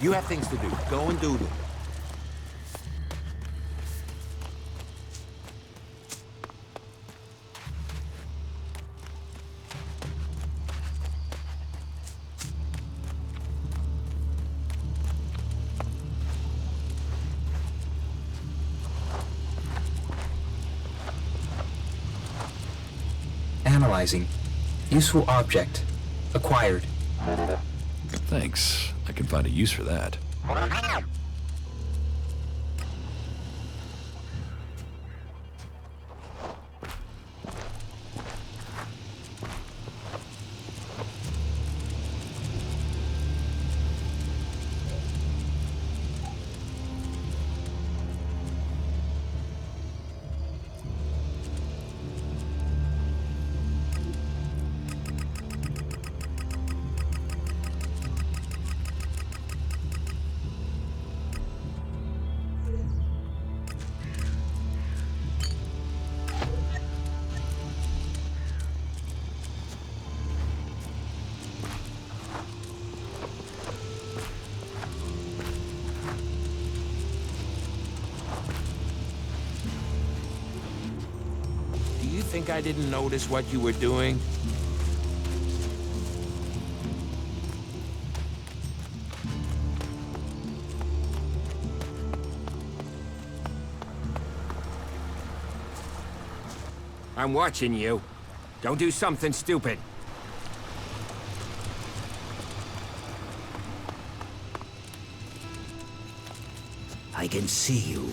You have things to do. Go and do them. Analyzing. Useful object. Acquired. Thanks. I can find a use for that. Do you think I didn't notice what you were doing? I'm watching you. Don't do something stupid. I can see you.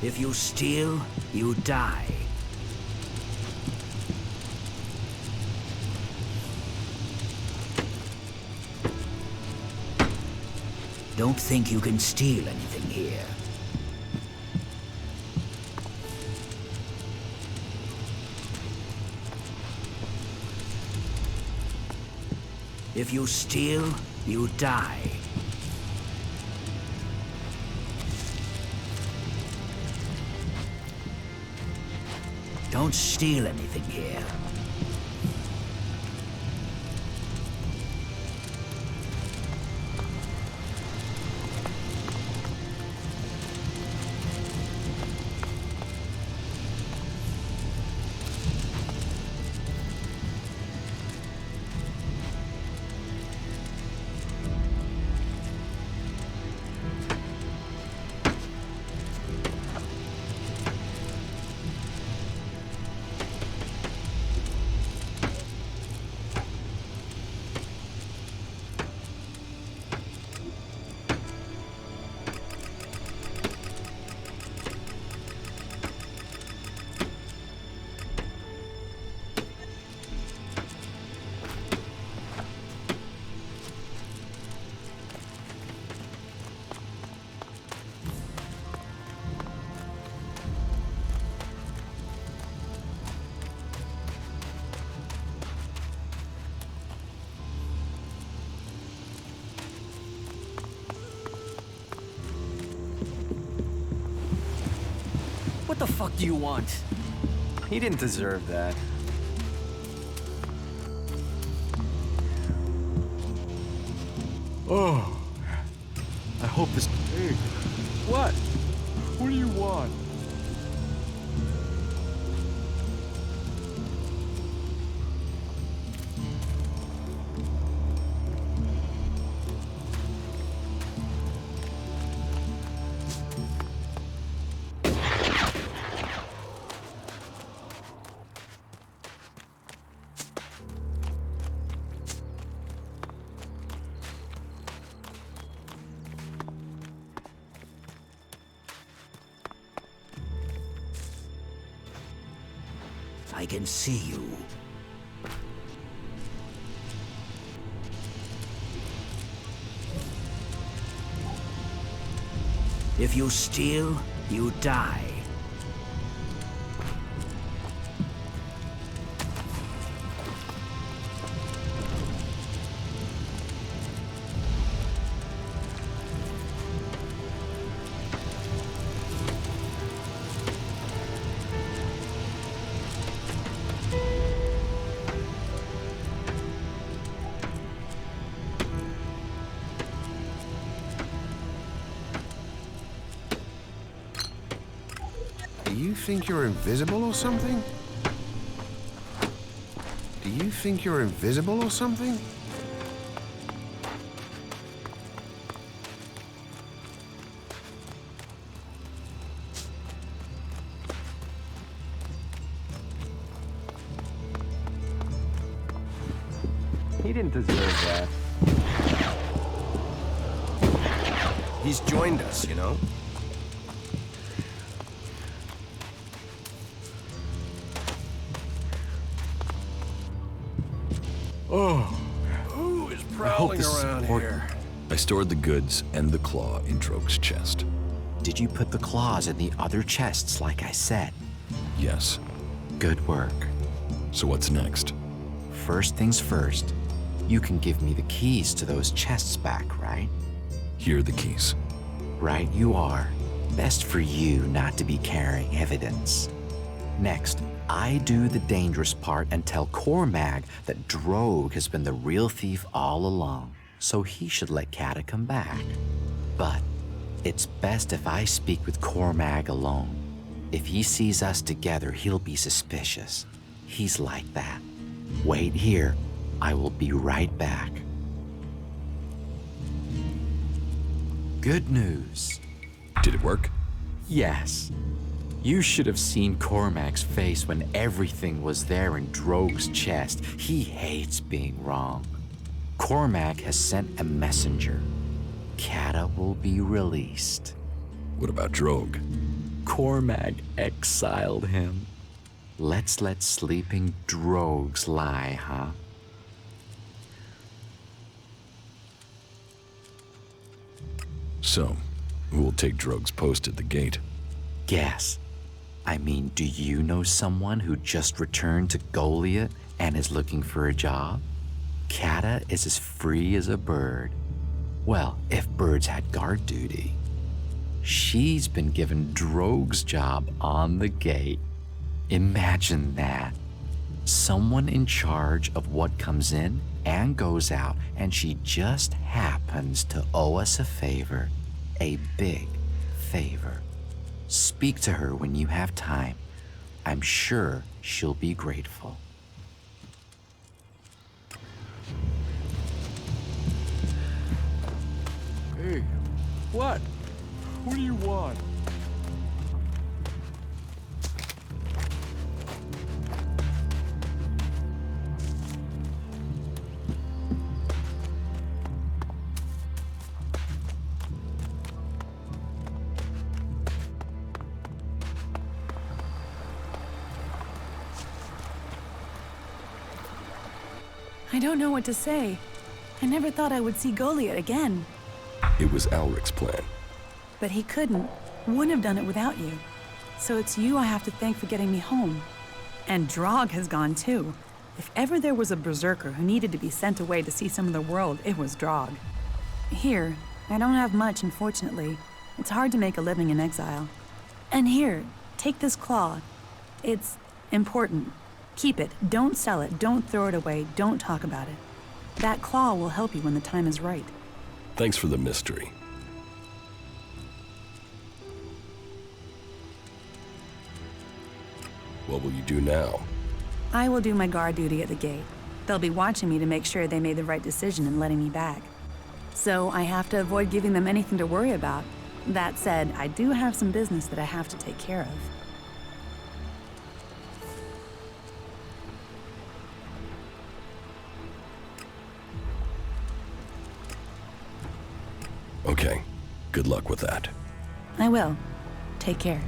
If you steal, you die. Don't think you can steal anything here. If you steal, you die. Don't steal anything here. What the fuck do you want? He didn't deserve that. Oh, I hope this... Hey, what? What do you want? I can see you. If you steal, you die. Do you think you're invisible or something? Do you think you're invisible or something? He didn't deserve that. He's joined us, you know? Oh. Who is I hope prowling this is around important. here? I stored the goods and the claw in Droge's chest. Did you put the claws in the other chests like I said? Yes. Good work. So what's next? First things first, you can give me the keys to those chests back, right? Here are the keys. Right you are. Best for you not to be carrying evidence. Next, I do the dangerous part and tell Cormag that Droge has been the real thief all along, so he should let Kata come back. But it's best if I speak with Cormag alone. If he sees us together, he'll be suspicious. He's like that. Wait here. I will be right back. Good news. Did it work? Yes. You should have seen Cormac's face when everything was there in Droge's chest. He hates being wrong. Cormac has sent a messenger. Kata will be released. What about Droge? Cormac exiled him. Let's let sleeping Droges lie, huh? So, who will take Droge's post at the gate? Guess. I mean, do you know someone who just returned to Goliath and is looking for a job? Kata is as free as a bird. Well, if birds had guard duty. She's been given Droge's job on the gate. Imagine that. Someone in charge of what comes in and goes out, and she just happens to owe us a favor. A big favor. Speak to her when you have time. I'm sure she'll be grateful. Hey, what? What do you want? I don't know what to say. I never thought I would see Goliath again. It was Alric's plan. But he couldn't. Wouldn't have done it without you. So it's you I have to thank for getting me home. And Drog has gone too. If ever there was a berserker who needed to be sent away to see some of the world, it was Drog. Here, I don't have much, unfortunately. It's hard to make a living in exile. And here, take this claw. It's important. Keep it. Don't sell it. Don't throw it away. Don't talk about it. That claw will help you when the time is right. Thanks for the mystery. What will you do now? I will do my guard duty at the gate. They'll be watching me to make sure they made the right decision in letting me back. So I have to avoid giving them anything to worry about. That said, I do have some business that I have to take care of. Okay. Good luck with that. I will. Take care.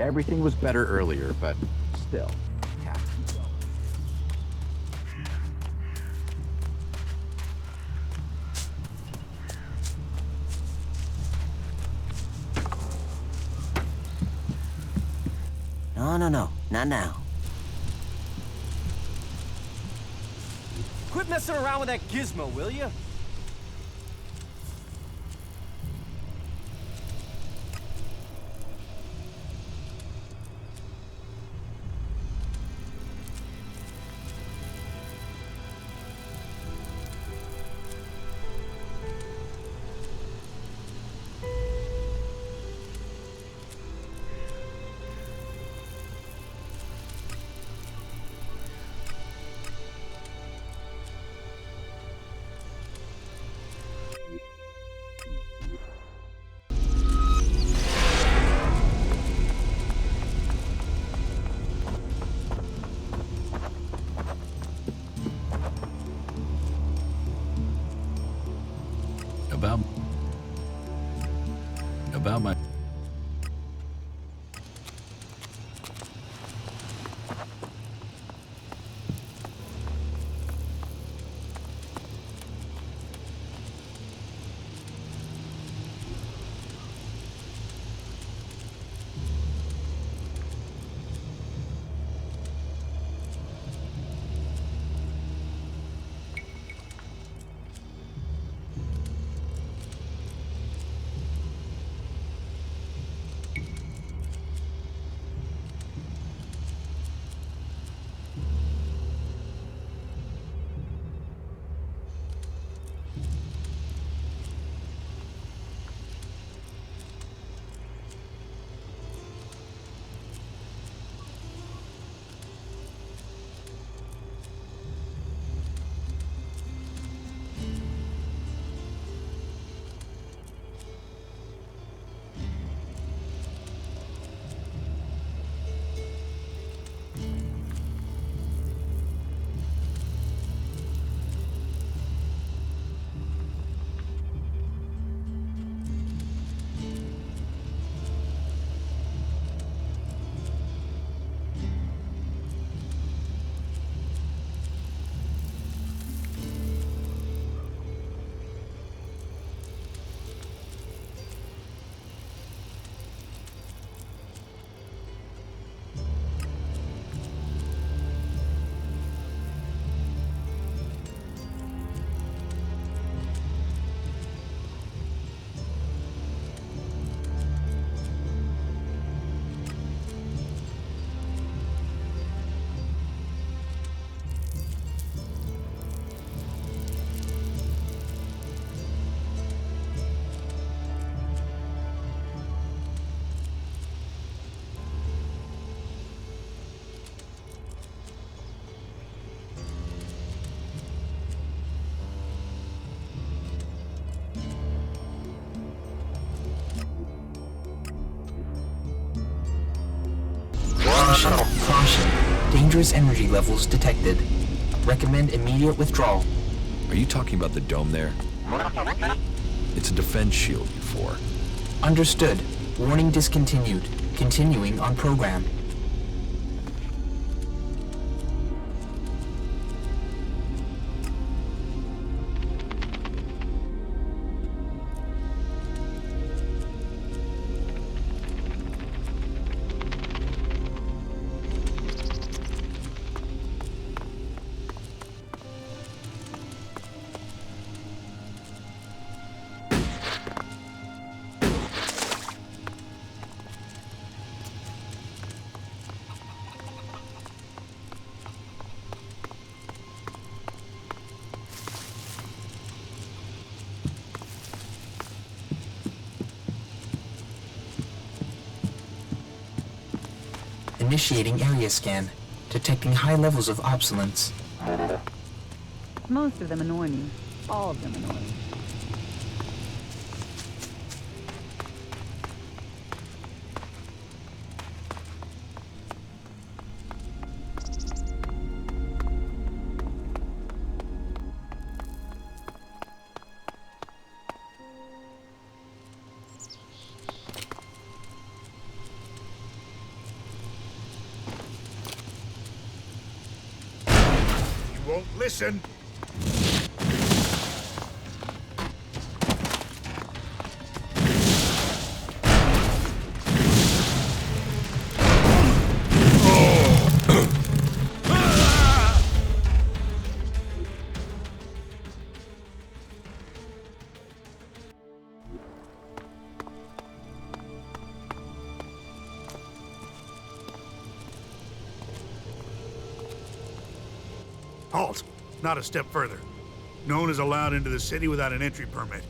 Everything was better earlier, but still. No, not now. Quit messing around with that gizmo, will you? About my... Caution. Dangerous energy levels detected. Recommend immediate withdrawal. Are you talking about the dome there? It's a defense shield, you four. Understood. Warning discontinued. Continuing on program. Initiating area scan. Detecting high levels of obsolescence. Most of them annoy me. All of them annoy me. You won't listen. Halt! Not a step further. No one is allowed into the city without an entry permit.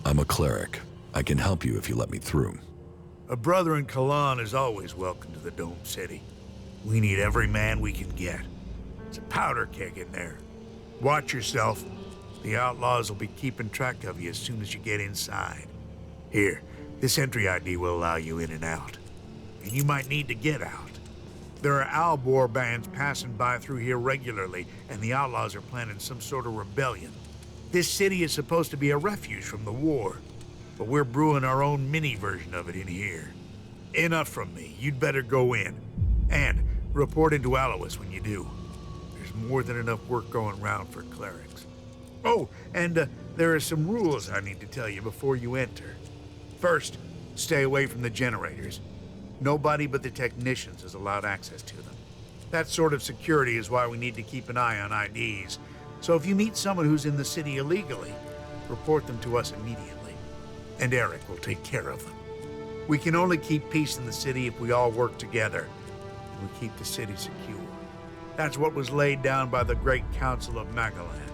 I'm a cleric. I can help you if you let me through. A brother in Kalan is always welcome to the Dome City. We need every man we can get. It's a powder keg in there. Watch yourself. The outlaws will be keeping track of you as soon as you get inside. Here, this entry ID will allow you in and out. And you might need to get out. There are Albor bands passing by through here regularly, and the outlaws are planning some sort of rebellion. This city is supposed to be a refuge from the war, but we're brewing our own mini version of it in here. Enough from me. You'd better go in. And report into Alois when you do. There's more than enough work going around for clerics. Oh, and there are some rules I need to tell you before you enter. First, stay away from the generators. Nobody but the technicians is allowed access to them. That sort of security is why we need to keep an eye on IDs. So if you meet someone who's in the city illegally, report them to us immediately. And Eric will take care of them. We can only keep peace in the city if we all work together, and we keep the city secure. That's what was laid down by the Great Council of Magalan.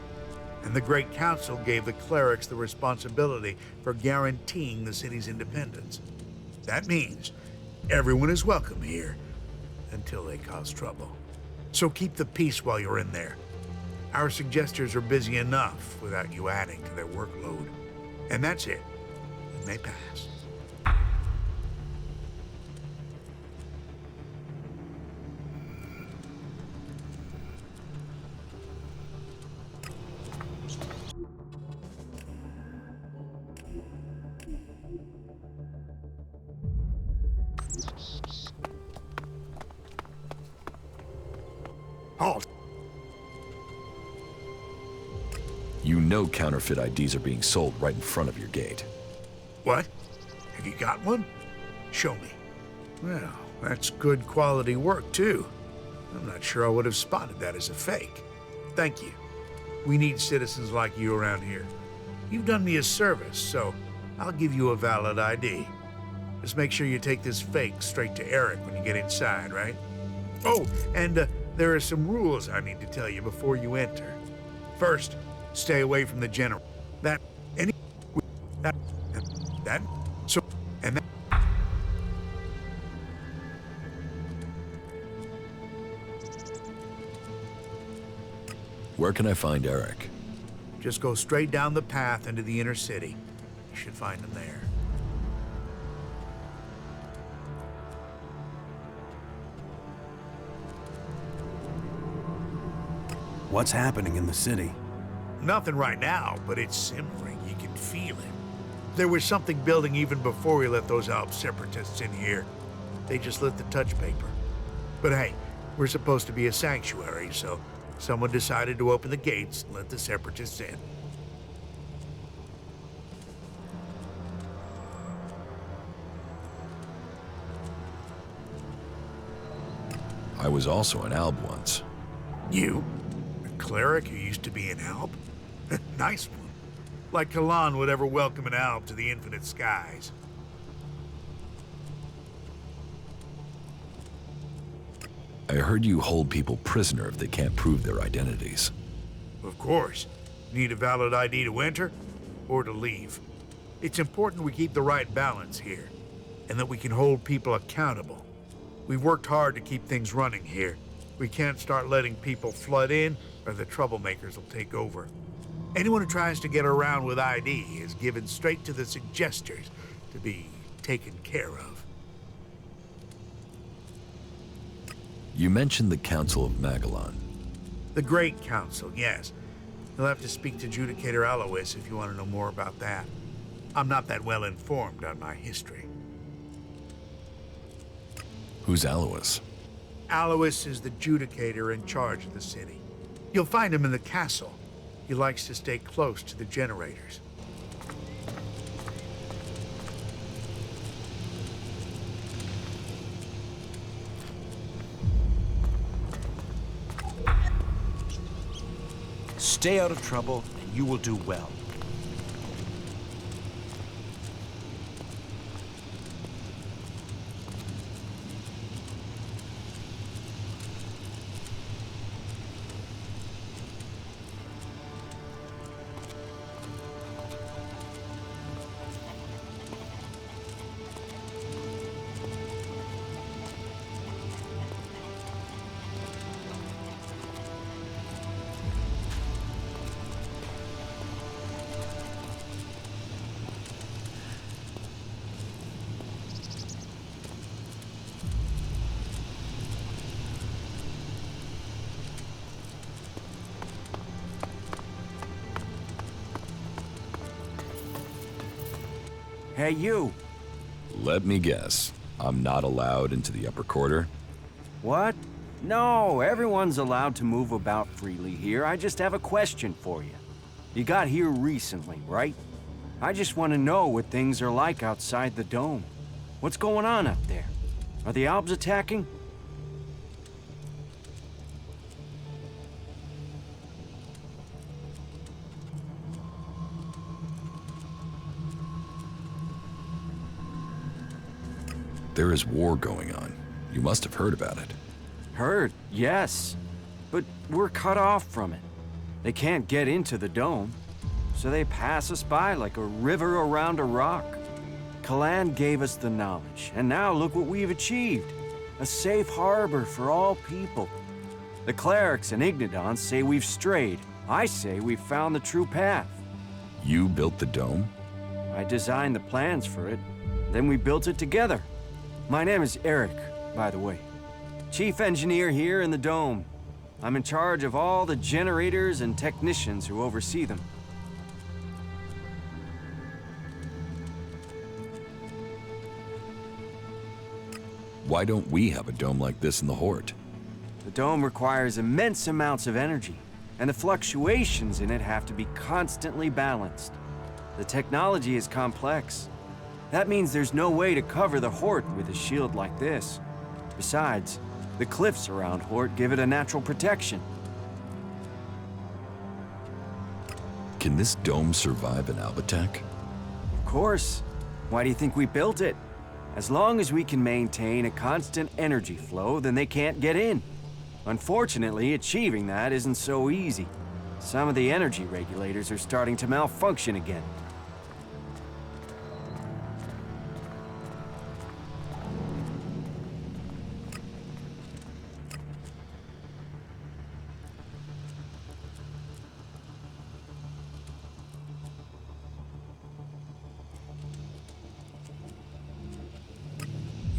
And the Great Council gave the clerics the responsibility for guaranteeing the city's independence. That means everyone is welcome here, until they cause trouble. So keep the peace while you're in there. Our suggesters are busy enough without you adding to their workload. And that's it. You may pass. Halt! You know counterfeit IDs are being sold right in front of your gate. What? Have you got one? Show me. Well, that's good quality work, too. I'm not sure I would have spotted that as a fake. Thank you. We need citizens like you around here. You've done me a service, so I'll give you a valid ID. Just make sure you take this fake straight to Eric when you get inside, right? Oh, and there are some rules I need to tell you before you enter. First, stay away from the general. Where can I find Eric? Just go straight down the path into the inner city. You should find him there. What's happening in the city? Nothing right now, but it's simmering. You can feel it. There was something building even before we let those Alp separatists in here. They just lit the touch paper. But hey, we're supposed to be a sanctuary, so someone decided to open the gates and let the separatists in. I was also an Alb once. You? A cleric who used to be an Alb? Nice one. Like Kalan would ever welcome an Alb to the infinite skies. I heard you hold people prisoner if they can't prove their identities. Of course. Need a valid ID to enter or to leave. It's important we keep the right balance here, and that we can hold people accountable. We've worked hard to keep things running here. We can't start letting people flood in, or the troublemakers will take over. Anyone who tries to get around with ID is given straight to the suggesters to be taken care of. You mentioned the Council of Magellan. The Great Council, yes. You'll have to speak to Judicator Alois if you want to know more about that. I'm not that well informed on my history. Who's Alois? Alois is the Judicator in charge of the city. You'll find him in the castle. He likes to stay close to the generators. Stay out of trouble, and you will do well. Hey, you! Let me guess. I'm not allowed into the upper quarter? What? No, everyone's allowed to move about freely here. I just have a question for you. You got here recently, right? I just want to know what things are like outside the dome. What's going on up there? Are the Albs attacking? There is war going on. You must have heard about it. Heard, yes. But we're cut off from it. They can't get into the dome, so they pass us by like a river around a rock. Kalan gave us the knowledge, and now look what we've achieved. A safe harbor for all people. The clerics and Ignodons say we've strayed. I say we've found the true path. You built the dome? I designed the plans for it, then we built it together. My name is Eric, by the way. Chief engineer here in the dome. I'm in charge of all the generators and technicians who oversee them. Why don't we have a dome like this in the Horde? The dome requires immense amounts of energy, and the fluctuations in it have to be constantly balanced. The technology is complex. That means there's no way to cover the Horde with a shield like this. Besides, the cliffs around Horde give it a natural protection. Can this dome survive an Alb attack? Of course. Why do you think we built it? As long as we can maintain a constant energy flow, then they can't get in. Unfortunately, achieving that isn't so easy. Some of the energy regulators are starting to malfunction again.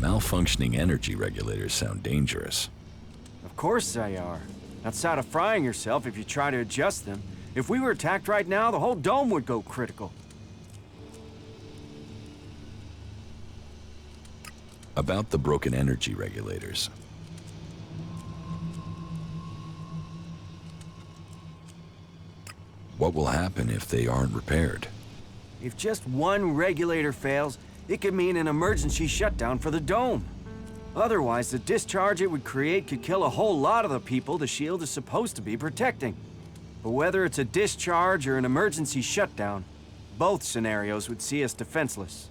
Malfunctioning energy regulators sound dangerous. Of course they are. Outside of frying yourself if you try to adjust them. If we were attacked right now, the whole dome would go critical. About the broken energy regulators. What will happen if they aren't repaired? If just one regulator fails, it could mean an emergency shutdown for the dome. Otherwise, the discharge it would create could kill a whole lot of the people the shield is supposed to be protecting. But whether it's a discharge or an emergency shutdown, both scenarios would see us defenseless.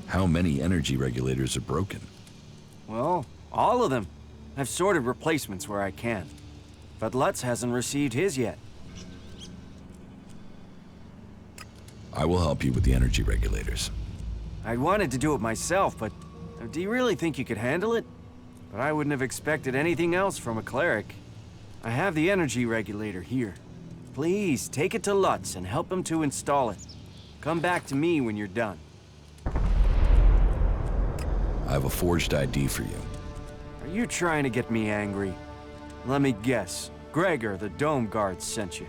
How many energy regulators are broken? Well, all of them. I've sorted replacements where I can. But Lutz hasn't received his yet. I will help you with the energy regulators. I wanted to do it myself, but do you really think you could handle it? But I wouldn't have expected anything else from a cleric. I have the energy regulator here. Please, take it to Lutz and help him to install it. Come back to me when you're done. I have a forged ID for you. You trying to get me angry? Let me guess. Gregor, the dome guard, sent you.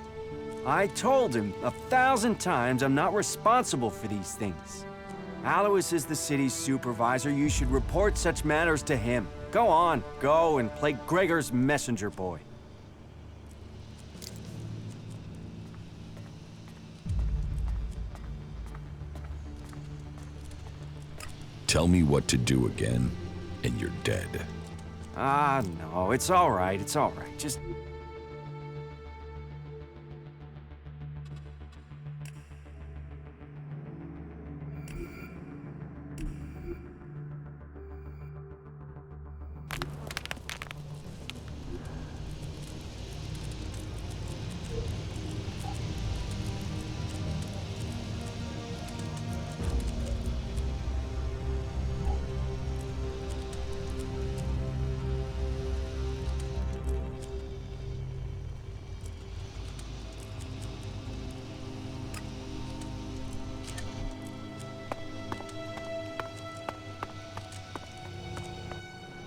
I told him 1,000 times I'm not responsible for these things. Alois is the city's supervisor. You should report such matters to him. Go on, go and play Gregor's messenger boy. Tell me what to do again, and you're dead. Ah, no, it's all right, it's all right. Just...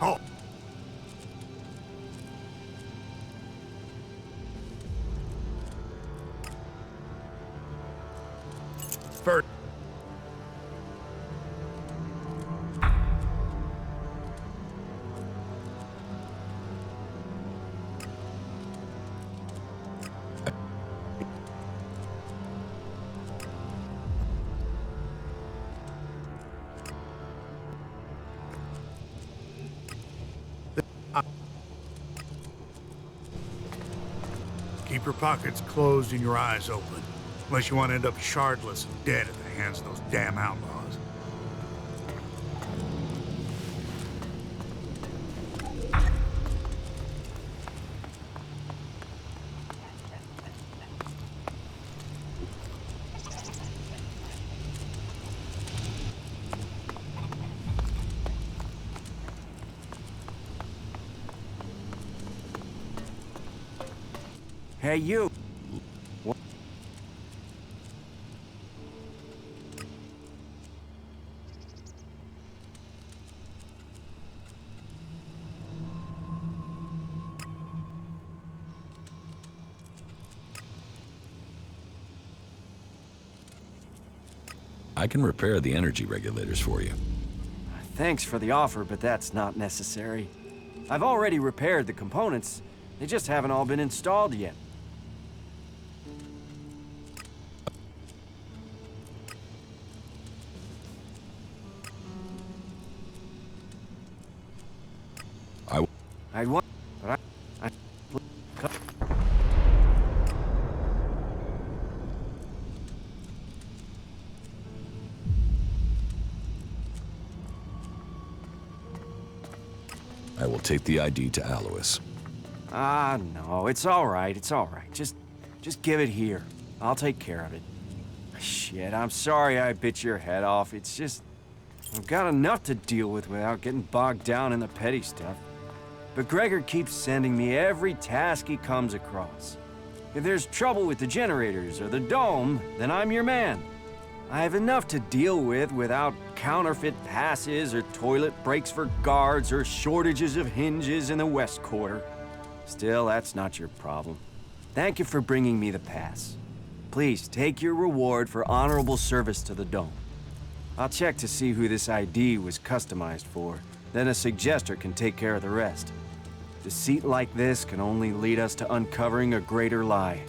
Oh. First. Keep your pockets closed and your eyes open, unless you want to end up shardless and dead at the hands of those damn outlaws. Hey, you! What? I can repair the energy regulators for you. Thanks for the offer, but that's not necessary. I've already repaired the components. They just haven't all been installed yet. I'd want, but I will take the ID to Alois. Ah, no, it's all right, it's all right. Just give it here. I'll take care of it. Shit, I'm sorry I bit your head off. It's just, I've got enough to deal with without getting bogged down in the petty stuff. But Gregor keeps sending me every task he comes across. If there's trouble with the generators or the dome, then I'm your man. I have enough to deal with without counterfeit passes or toilet breaks for guards or shortages of hinges in the West Quarter. Still, that's not your problem. Thank you for bringing me the pass. Please take your reward for honorable service to the dome. I'll check to see who this ID was customized for. Then a suggester can take care of the rest. Deceit like this can only lead us to uncovering a greater lie.